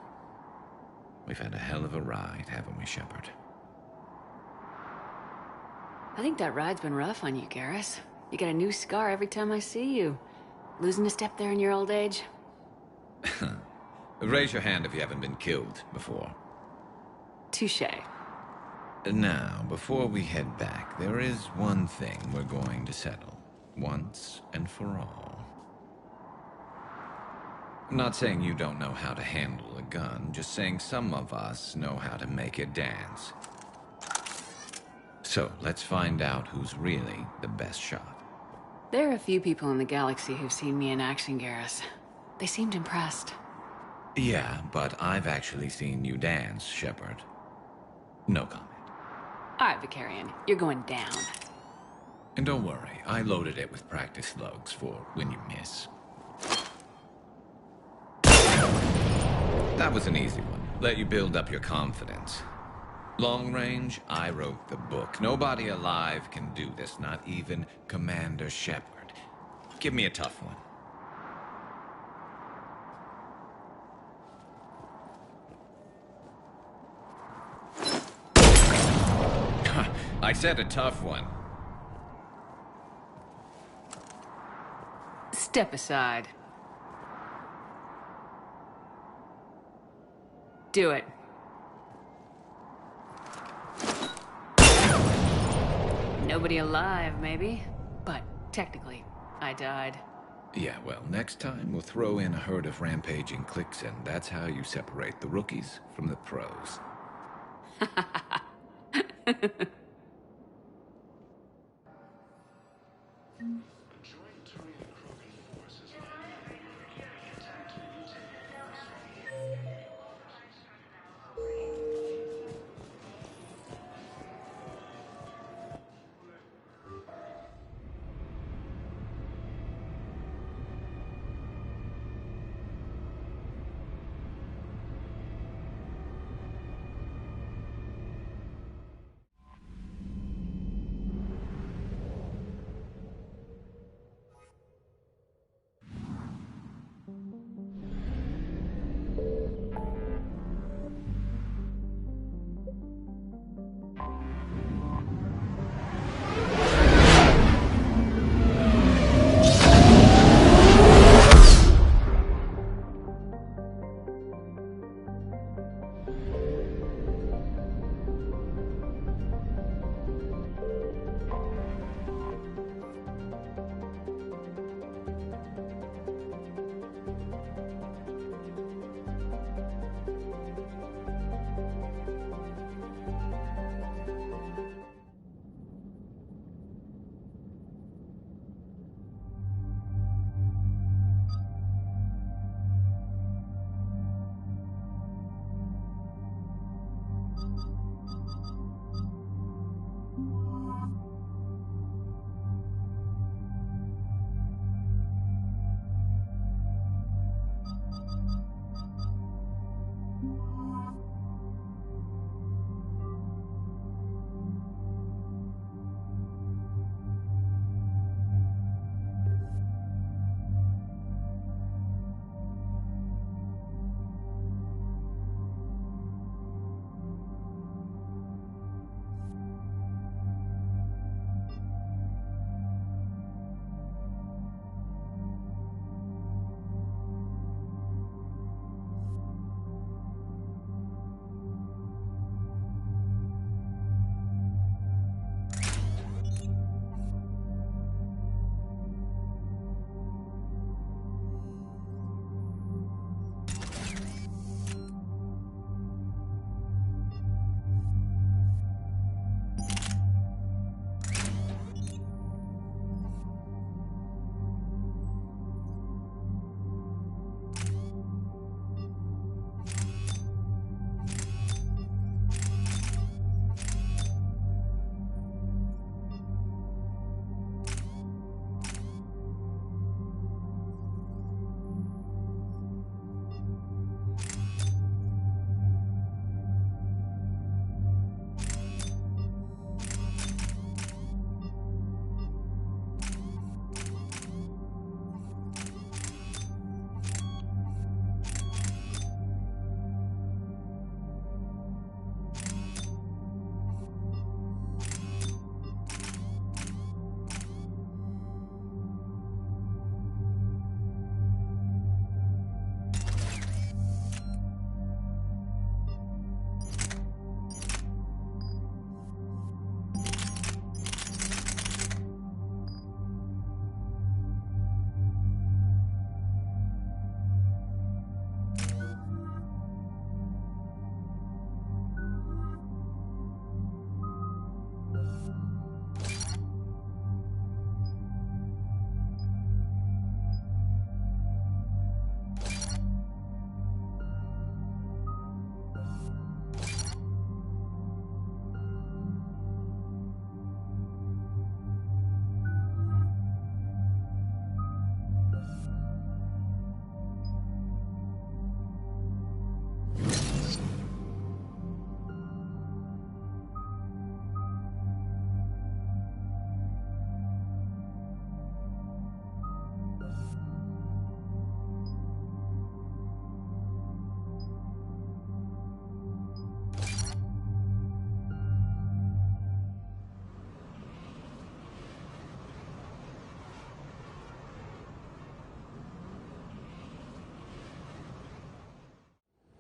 G: We've had a hell of a ride, haven't we, Shepard?
O: I think that ride's been rough on you, Garrus. You get a new scar every time I see you. Losing a step there in your old age?
G: Raise your hand if you haven't been killed before.
O: Touché.
G: Now, before we head back, there is one thing we're going to settle. Once and for all. I'm not saying you don't know how to handle a gun, just saying some of us know how to make it dance. So, let's find out who's really the best shot.
O: There are a few people in the galaxy who've seen me in action, Garrus. They seemed impressed.
G: Yeah, but I've actually seen you dance, Shepard. No comment.
O: All right, Vicarian, you're going down.
G: And don't worry, I loaded it with practice slugs for when you miss. That was an easy one. Let you build up your confidence. Long range, I wrote the book. Nobody alive can do this, not even Commander Shepard. Give me a tough one. I said a tough one.
O: Step aside. Do it. Nobody alive, maybe. But technically, I died.
G: Yeah, well, next time we'll throw in a herd of rampaging cliques, and that's how you separate the rookies from the pros.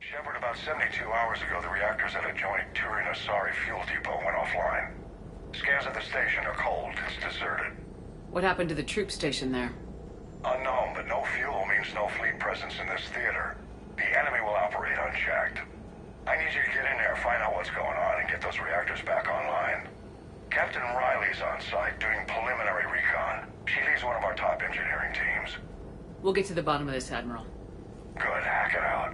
N: Shepard, about 72 hours ago, the reactors at a joint Turin-Asari fuel depot went offline. Scans at the station are cold. It's deserted.
O: What happened to the troop station there?
N: Unknown, but no fuel means no fleet presence in this theater. The enemy will operate unchecked. I need you to get in there, find out what's going on, and get those reactors back online. Captain Riley's on site doing preliminary recon. She leads one of our top engineering teams.
O: We'll get to the bottom of this, Admiral.
N: Good, hack it out.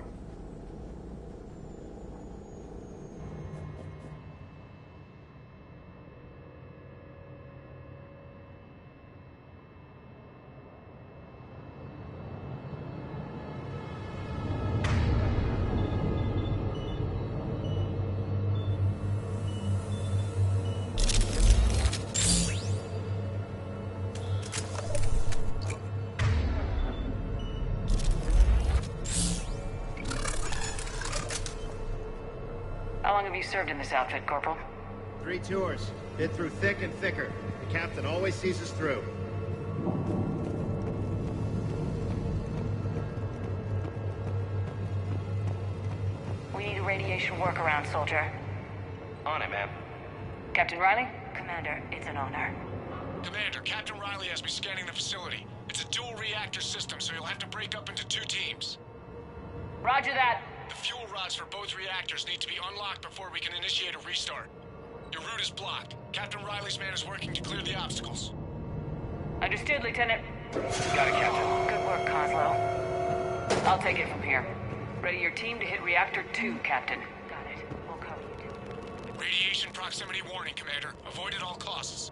B: How long have you served in this outfit, Corporal?
L: 3 tours. Been through thick and thicker. The captain always sees us through.
B: We need a radiation workaround, soldier.
R: On it, ma'am.
B: Captain Riley? Commander, it's an honor.
M: Commander, Captain Riley has me scanning the facility. It's a dual reactor system, so you'll have to break up into 2 teams.
B: Roger that.
M: The fuel rods for both reactors need to be unlocked before we can initiate a restart. Your route is blocked. Captain Riley's man is working to clear the obstacles.
B: Understood, Lieutenant.
R: Got it, Captain.
B: Good work, Coslow. I'll take it from here. Ready your team to hit Reactor 2, Captain. Got it. We'll cover you.
M: Radiation proximity warning, Commander. Avoid at all costs.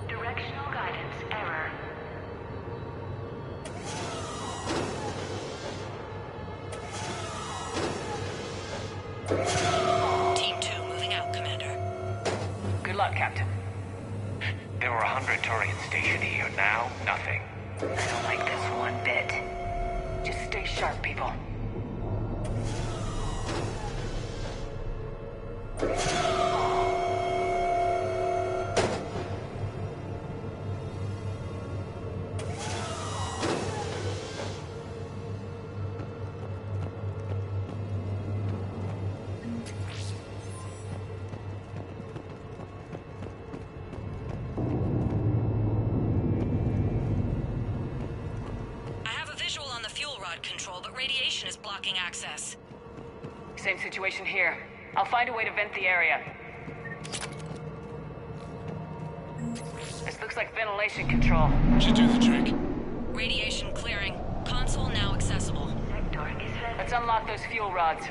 B: Directional guidance error.
W: Team 2 moving out, Commander.
B: Good luck, Captain.
R: There were 100 Turians stationed here. Now, nothing.
B: I don't like this one bit. Just stay sharp, people.
W: Control, but radiation is blocking access.
B: Same situation here. I'll find a way to vent the area. This looks like ventilation control.
M: Should do the trick.
W: Radiation clearing. Console now accessible.
B: Let's unlock those fuel rods.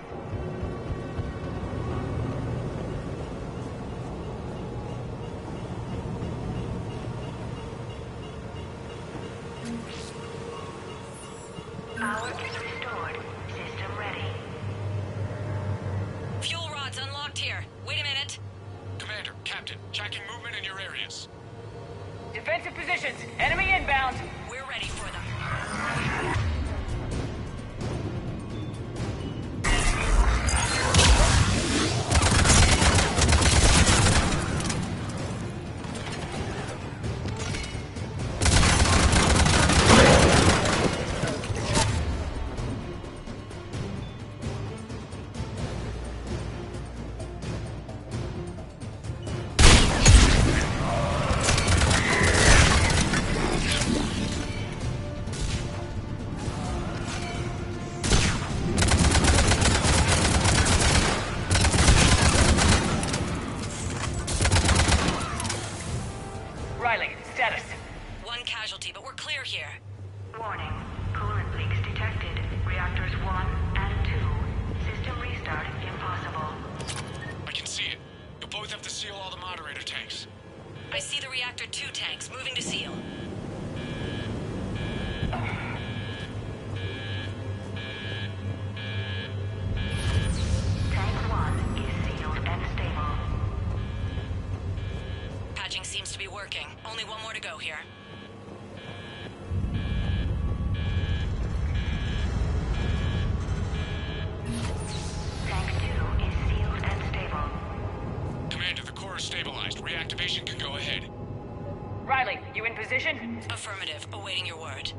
W: Power is restored. System ready. Fuel rods unlocked here. Wait a minute.
M: Commander, Captain, checking movement in your areas.
B: Defensive positions. Enemy inbound.
W: We're ready for them.
B: Riley, status.
W: One casualty, but we're clear here.
X: Warning. Coolant leaks detected. Reactors 1 and 2. System restart impossible.
M: I can see it. You'll both have to seal all the moderator tanks.
W: I see the Reactor 2 tanks moving to seal.
X: Tank 1 is sealed and stable.
W: Patching seems to be working. Only one more to go here.
X: Tank
M: Reaper stabilized. Reactivation can go ahead.
X: Riley, you in position?
W: Affirmative. Awaiting your word.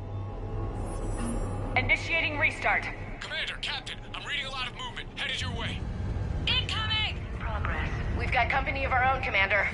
X: Initiating restart.
M: Commander, Captain, I'm reading a lot of movement. Headed your way.
W: Incoming!
X: Progress.
D: We've got company of our own, Commander.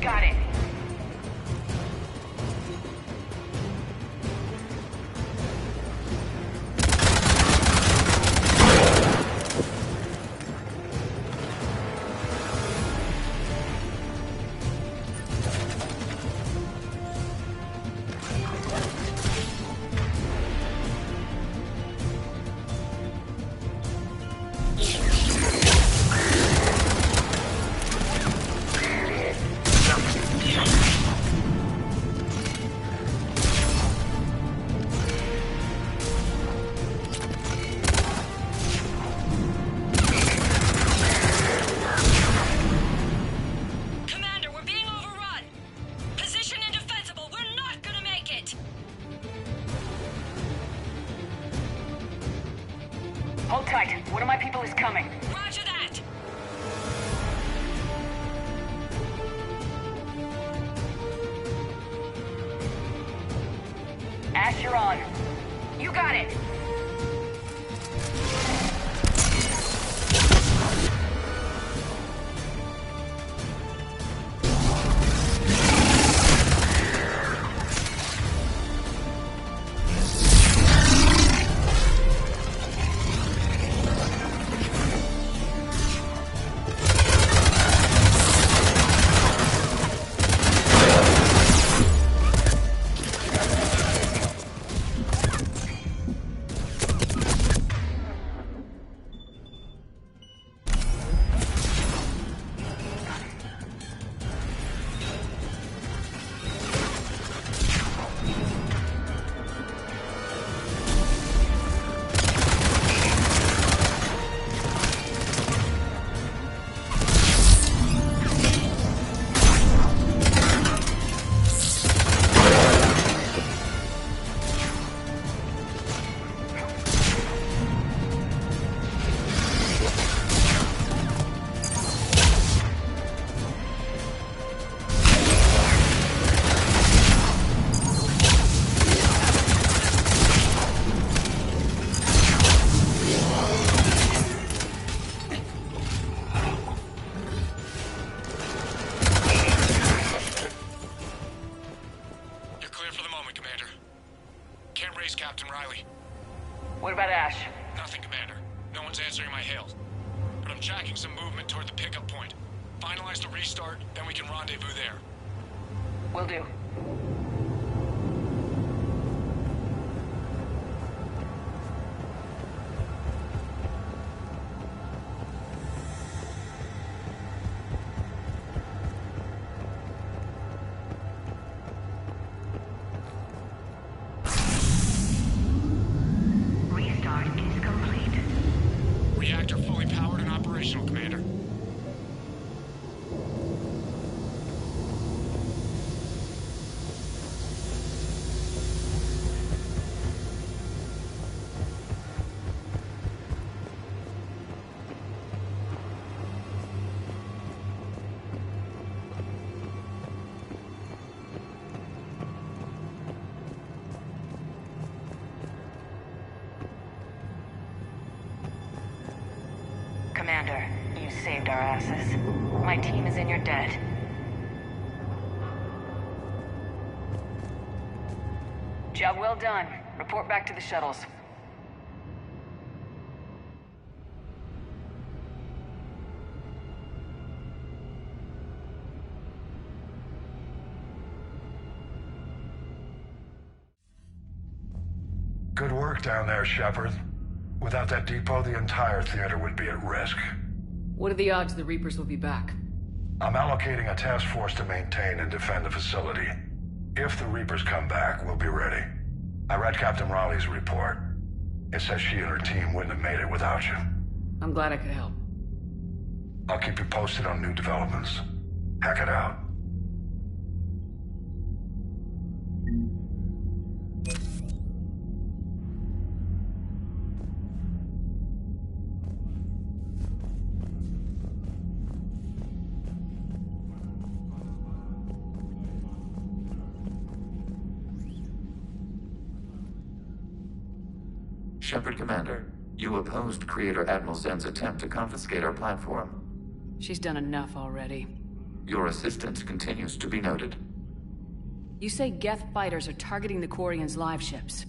X: Got it. Hold tight. One of my people is coming.
W: Roger that!
X: Ash, you're on.
D: You got it.
M: Captain Riley.
X: What about Ash?
M: Nothing, Commander. No one's answering my hails. But I'm tracking some movement toward the pickup point. Finalize the restart, then we can rendezvous there.
X: Will do.
D: Commander. You saved our asses. My team is in your debt.
O: Job well done. Report back to the shuttles.
N: Good work down there, Shepard. Without that depot, the entire theater would be at risk.
O: What are the odds the Reapers will be back?
N: I'm allocating a task force to maintain and defend the facility. If the Reapers come back, we'll be ready. I read Captain Raleigh's report. It says she and her team wouldn't have made it without you.
O: I'm glad I could help.
N: I'll keep you posted on new developments. Hack it out.
A: Shepard Commander, you opposed Creator Admiral Zen's attempt to confiscate our platform.
O: She's done enough already.
A: Your assistance continues to be noted.
O: You say Geth fighters are targeting the Quarians' live ships.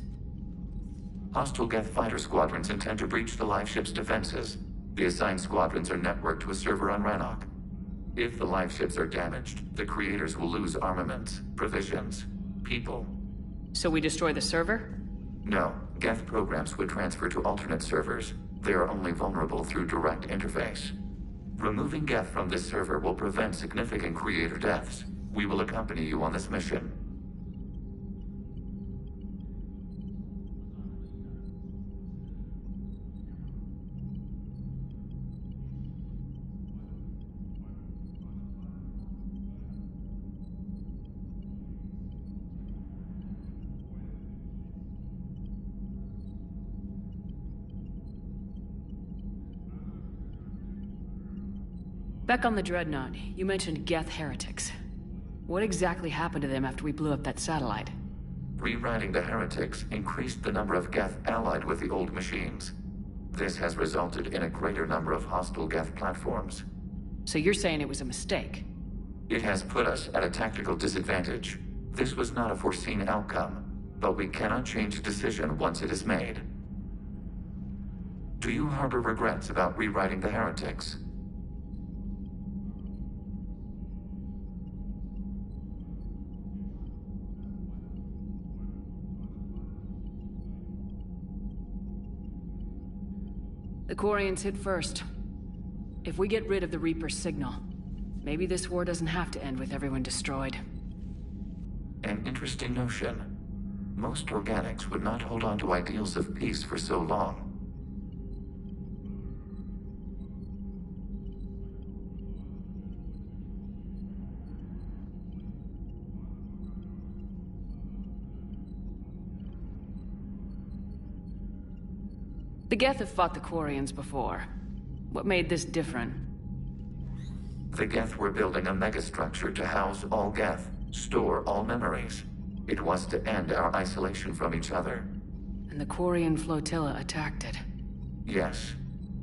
A: Hostile Geth fighter squadrons intend to breach the live ship's defenses. The assigned squadrons are networked to a server on Rannoch. If the live ships are damaged, the Creators will lose armaments, provisions, people.
O: So we destroy the server?
A: No. Geth programs would transfer to alternate servers. They are only vulnerable through direct interface. Removing Geth from this server will prevent significant Creator deaths. We will accompany you on this mission.
O: Back on the Dreadnought, you mentioned Geth heretics. What exactly happened to them after we blew up that satellite?
A: Rewriting the heretics increased the number of Geth allied with the old machines. This has resulted in a greater number of hostile Geth platforms.
O: So you're saying it was a mistake?
A: It has put us at a tactical disadvantage. This was not a foreseen outcome, but we cannot change a decision once it is made. Do you harbor regrets about rewriting the heretics?
O: The Quarians hit first. If we get rid of the Reaper's signal, maybe this war doesn't have to end with everyone destroyed.
A: An interesting notion. Most organics would not hold on to ideals of peace for so long.
O: The Geth have fought the Quarians before. What made this different?
A: The Geth were building a megastructure to house all Geth, store all memories. It was to end our isolation from each other.
O: And the Quarian flotilla attacked it.
A: Yes.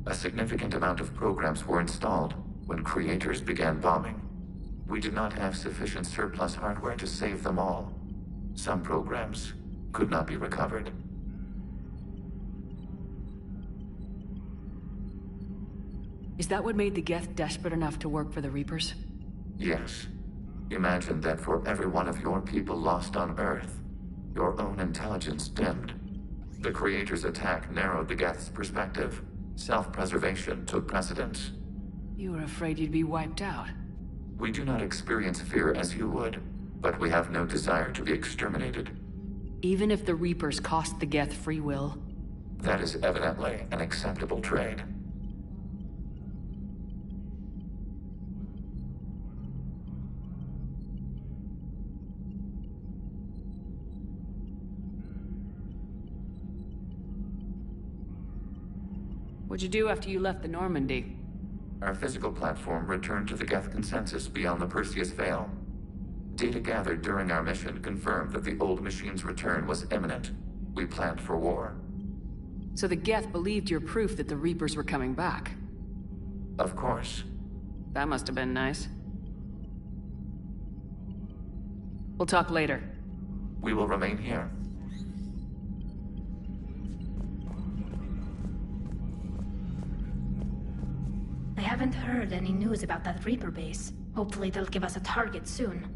A: A significant amount of programs were installed when Creators began bombing. We did not have sufficient surplus hardware to save them all. Some programs could not be recovered.
O: Is that what made the Geth desperate enough to work for the Reapers?
A: Yes. Imagine that for every one of your people lost on Earth, your own intelligence dimmed. The Creator's attack narrowed the Geth's perspective. Self-preservation took precedence.
O: You were afraid you'd be wiped out.
A: We do not experience fear as you would, but we have no desire to be exterminated.
O: Even if the Reapers cost the Geth free will?
A: That is evidently an acceptable trade.
O: What'd you do after you left the Normandy?
A: Our physical platform returned to the Geth consensus beyond the Perseus Veil. Data gathered during our mission confirmed that the old machine's return was imminent. We planned for war.
O: So the Geth believed your proof that the Reapers were coming back?
A: Of course.
O: That must have been nice. We'll talk later.
A: We will remain here.
F: I haven't heard any news about that Reaper base. Hopefully they'll give us a target soon.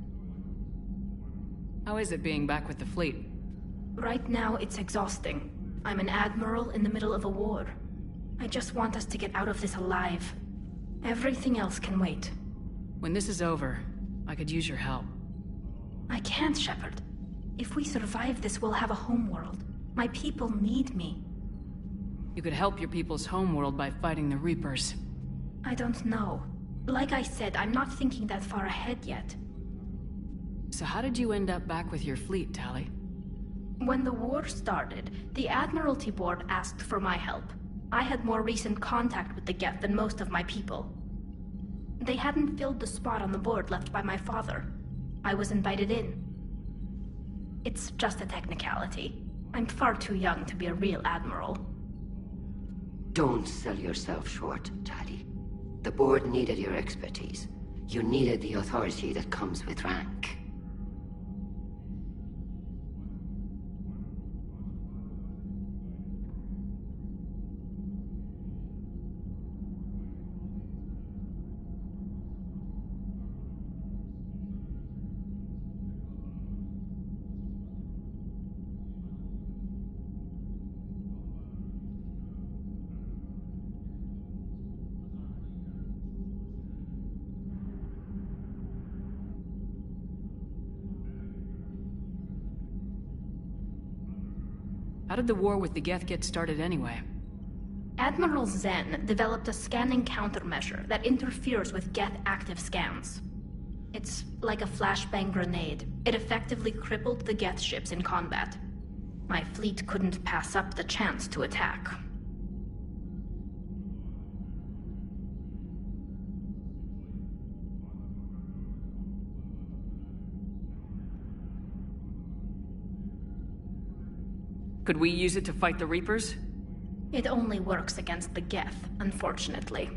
O: How is it being back with the fleet?
F: Right now, it's exhausting. I'm an admiral in the middle of a war. I just want us to get out of this alive. Everything else can wait.
O: When this is over, I could use your help.
F: I can't, Shepard. If we survive this, we'll have a homeworld. My people need me.
O: You could help your people's homeworld by fighting the Reapers.
F: I don't know. Like I said, I'm not thinking that far ahead yet.
O: So how did you end up back with your fleet, Tali?
F: When the war started, the Admiralty Board asked for my help. I had more recent contact with the Geth than most of my people. They hadn't filled the spot on the board left by my father. I was invited in. It's just a technicality. I'm far too young to be a real admiral.
E: Don't sell yourself short, Tali. The board needed your expertise. You needed the authority that comes with rank.
O: How did the war with the Geth get started anyway?
F: Admiral Zen developed a scanning countermeasure that interferes with Geth active scans. It's like a flashbang grenade. It effectively crippled the Geth ships in combat. My fleet couldn't pass up the chance to attack.
O: Could we use it to fight the Reapers?
F: It only works against the Geth, unfortunately.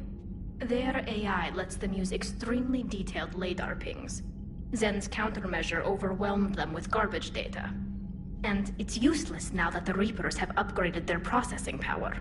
F: Their AI lets them use extremely detailed LOADOUT pings. Zen's countermeasure overwhelmed them with garbage data. And it's useless now that the Reapers have upgraded their processing power.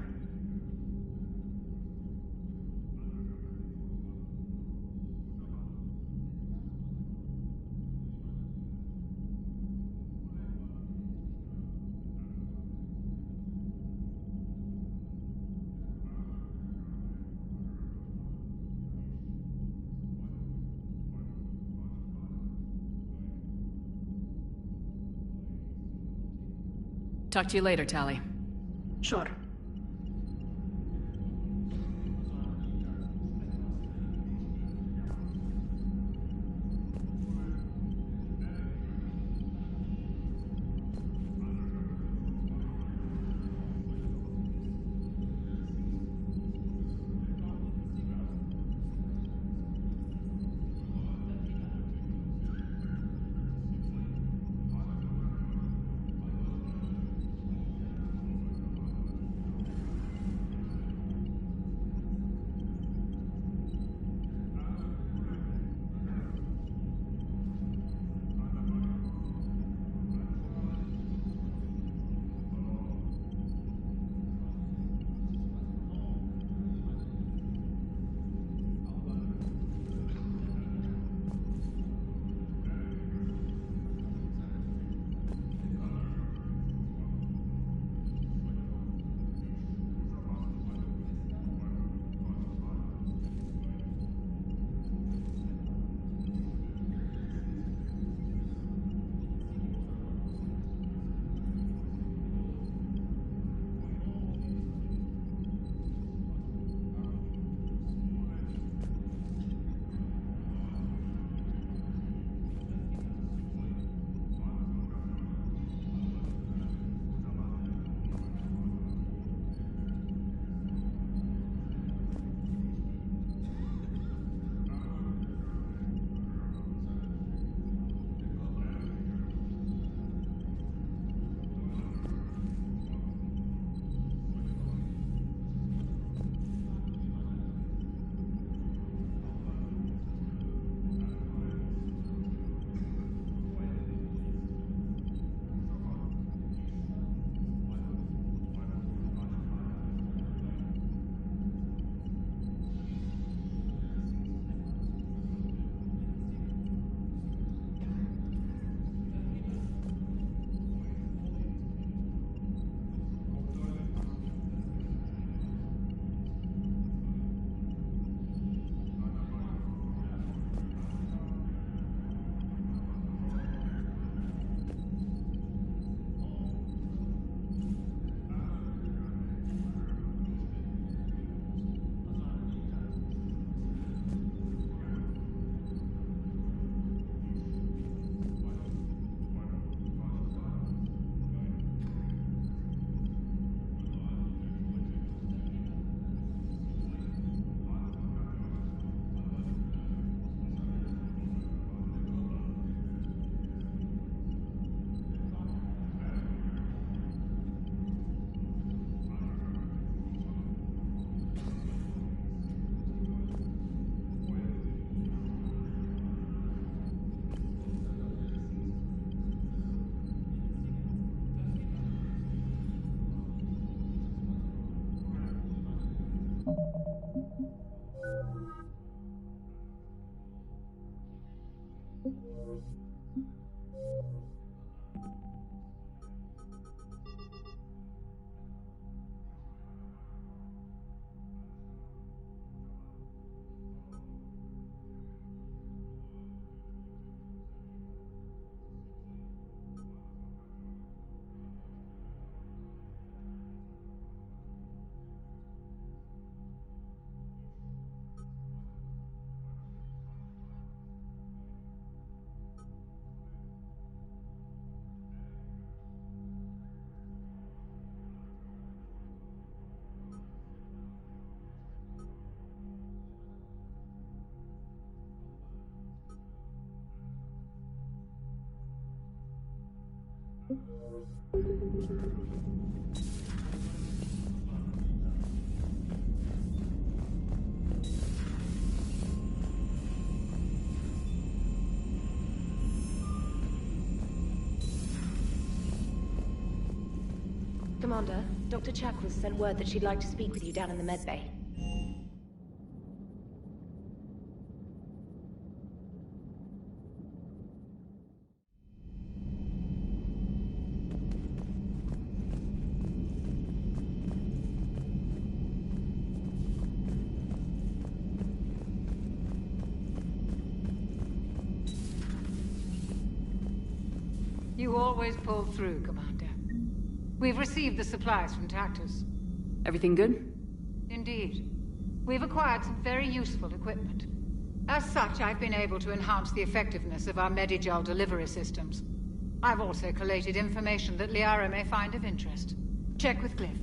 O: Talk to you later, Tali.
F: Sure.
D: Commander, Dr. Chakras sent word that she'd like to speak with you down in the med bay.
J: You always pull through, Commander. We've received the supplies from Tactus.
O: Everything good?
J: Indeed. We've acquired some very useful equipment. As such, I've been able to enhance the effectiveness of our Medigel delivery systems. I've also collated information that Liara may find of interest. Check with Cliff.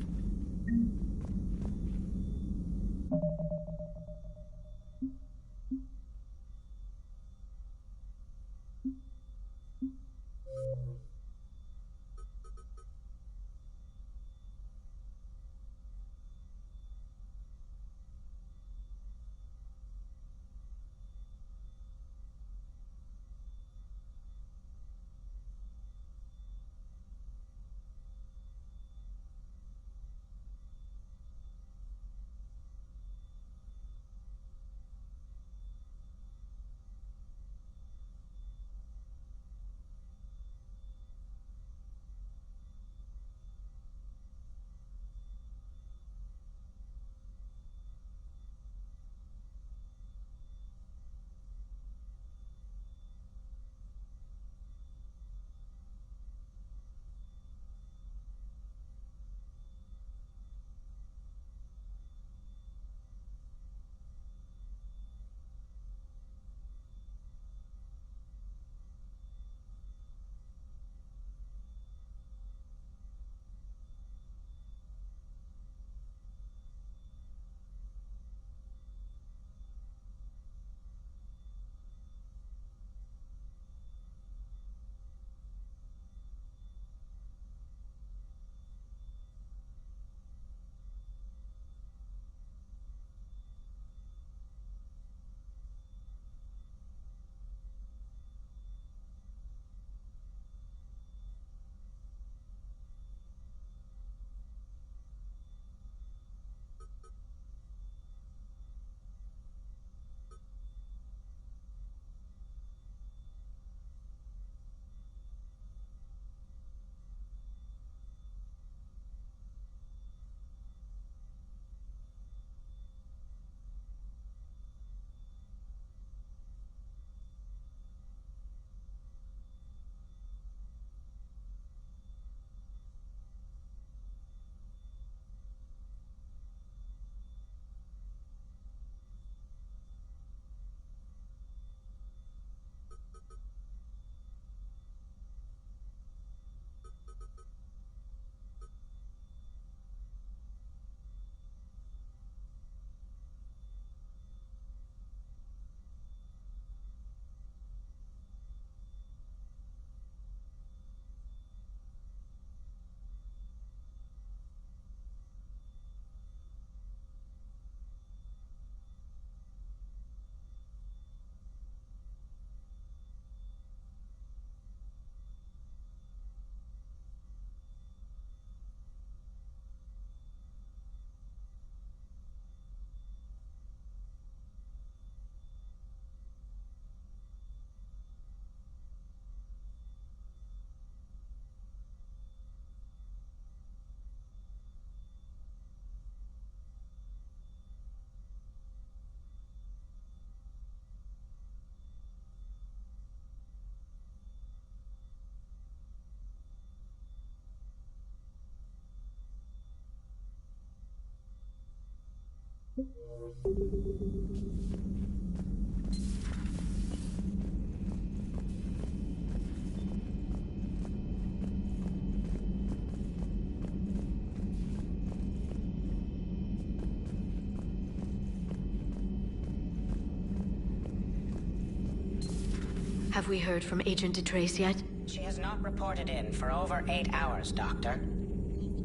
D: Have we heard from Agent DeTrace yet?
H: She has not reported in for over 8 hours, Doctor.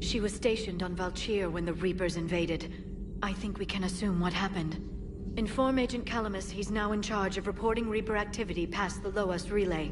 D: She was stationed on Valchir when the Reapers invaded. I think we can assume what happened. Inform Agent Calamus he's now in charge of reporting Reaper activity past the LOADOUT relay.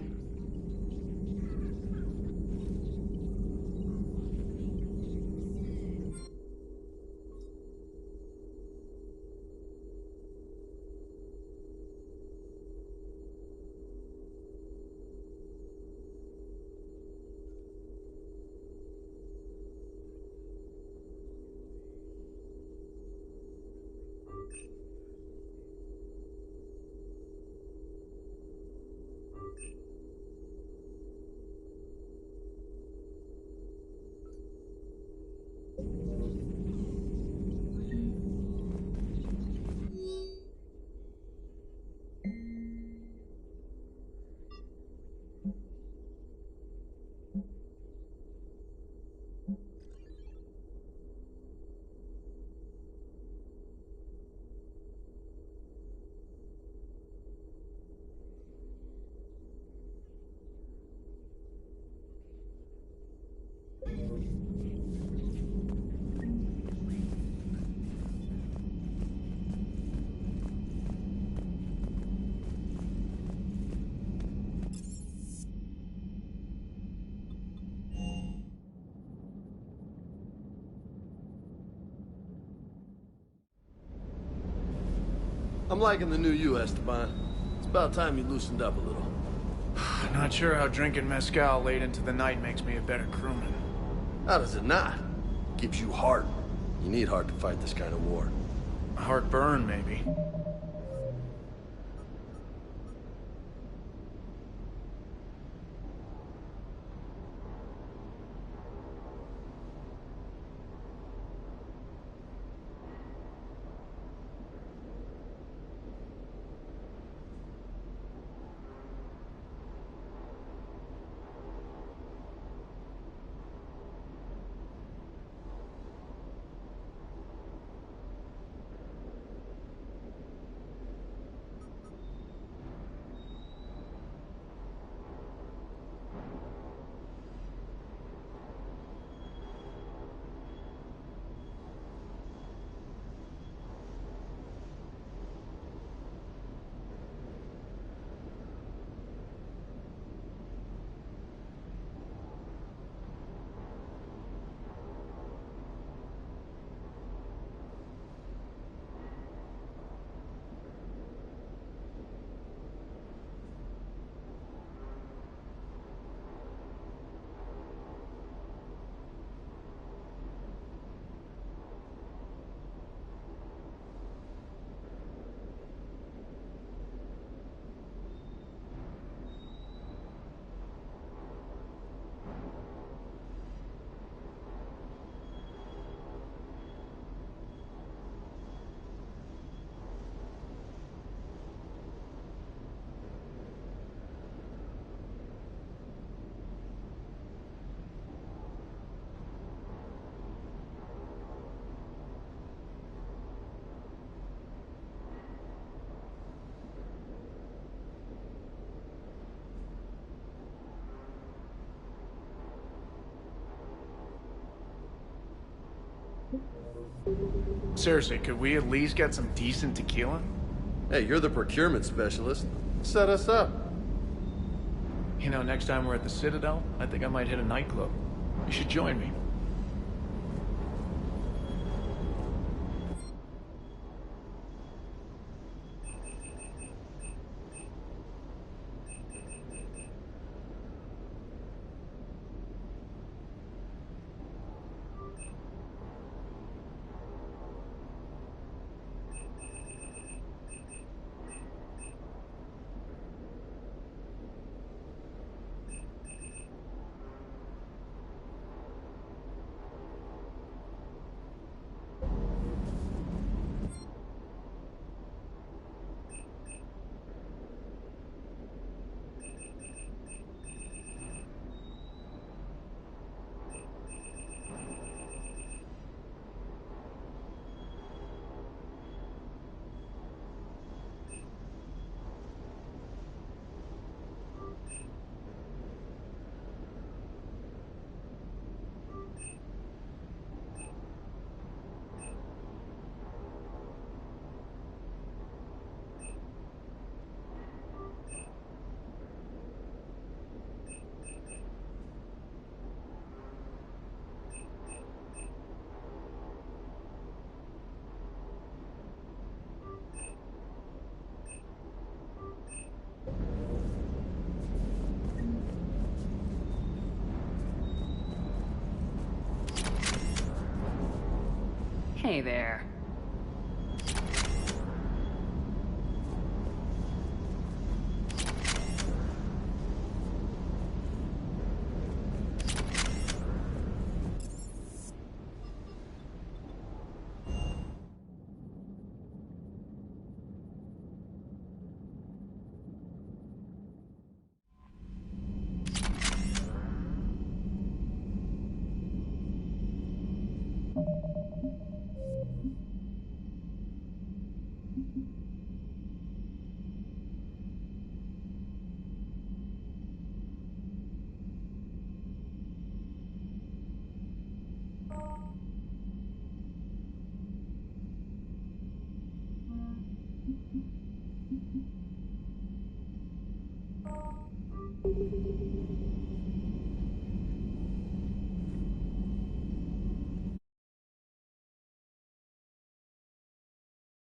Q: I'm liking the new you, Esteban. It's about time you loosened up a little.
S: Not sure how drinking mezcal late into the night makes me a better crewman.
Q: How does it not? Gives you heart. You need heart to fight this kind of war.
S: Heartburn, maybe. Seriously, could we at least get some decent tequila?
Q: Hey, you're the procurement specialist. Set us up.
S: You know, next time we're at the Citadel, I think I might hit a nightclub. You should join me.
O: Hey there.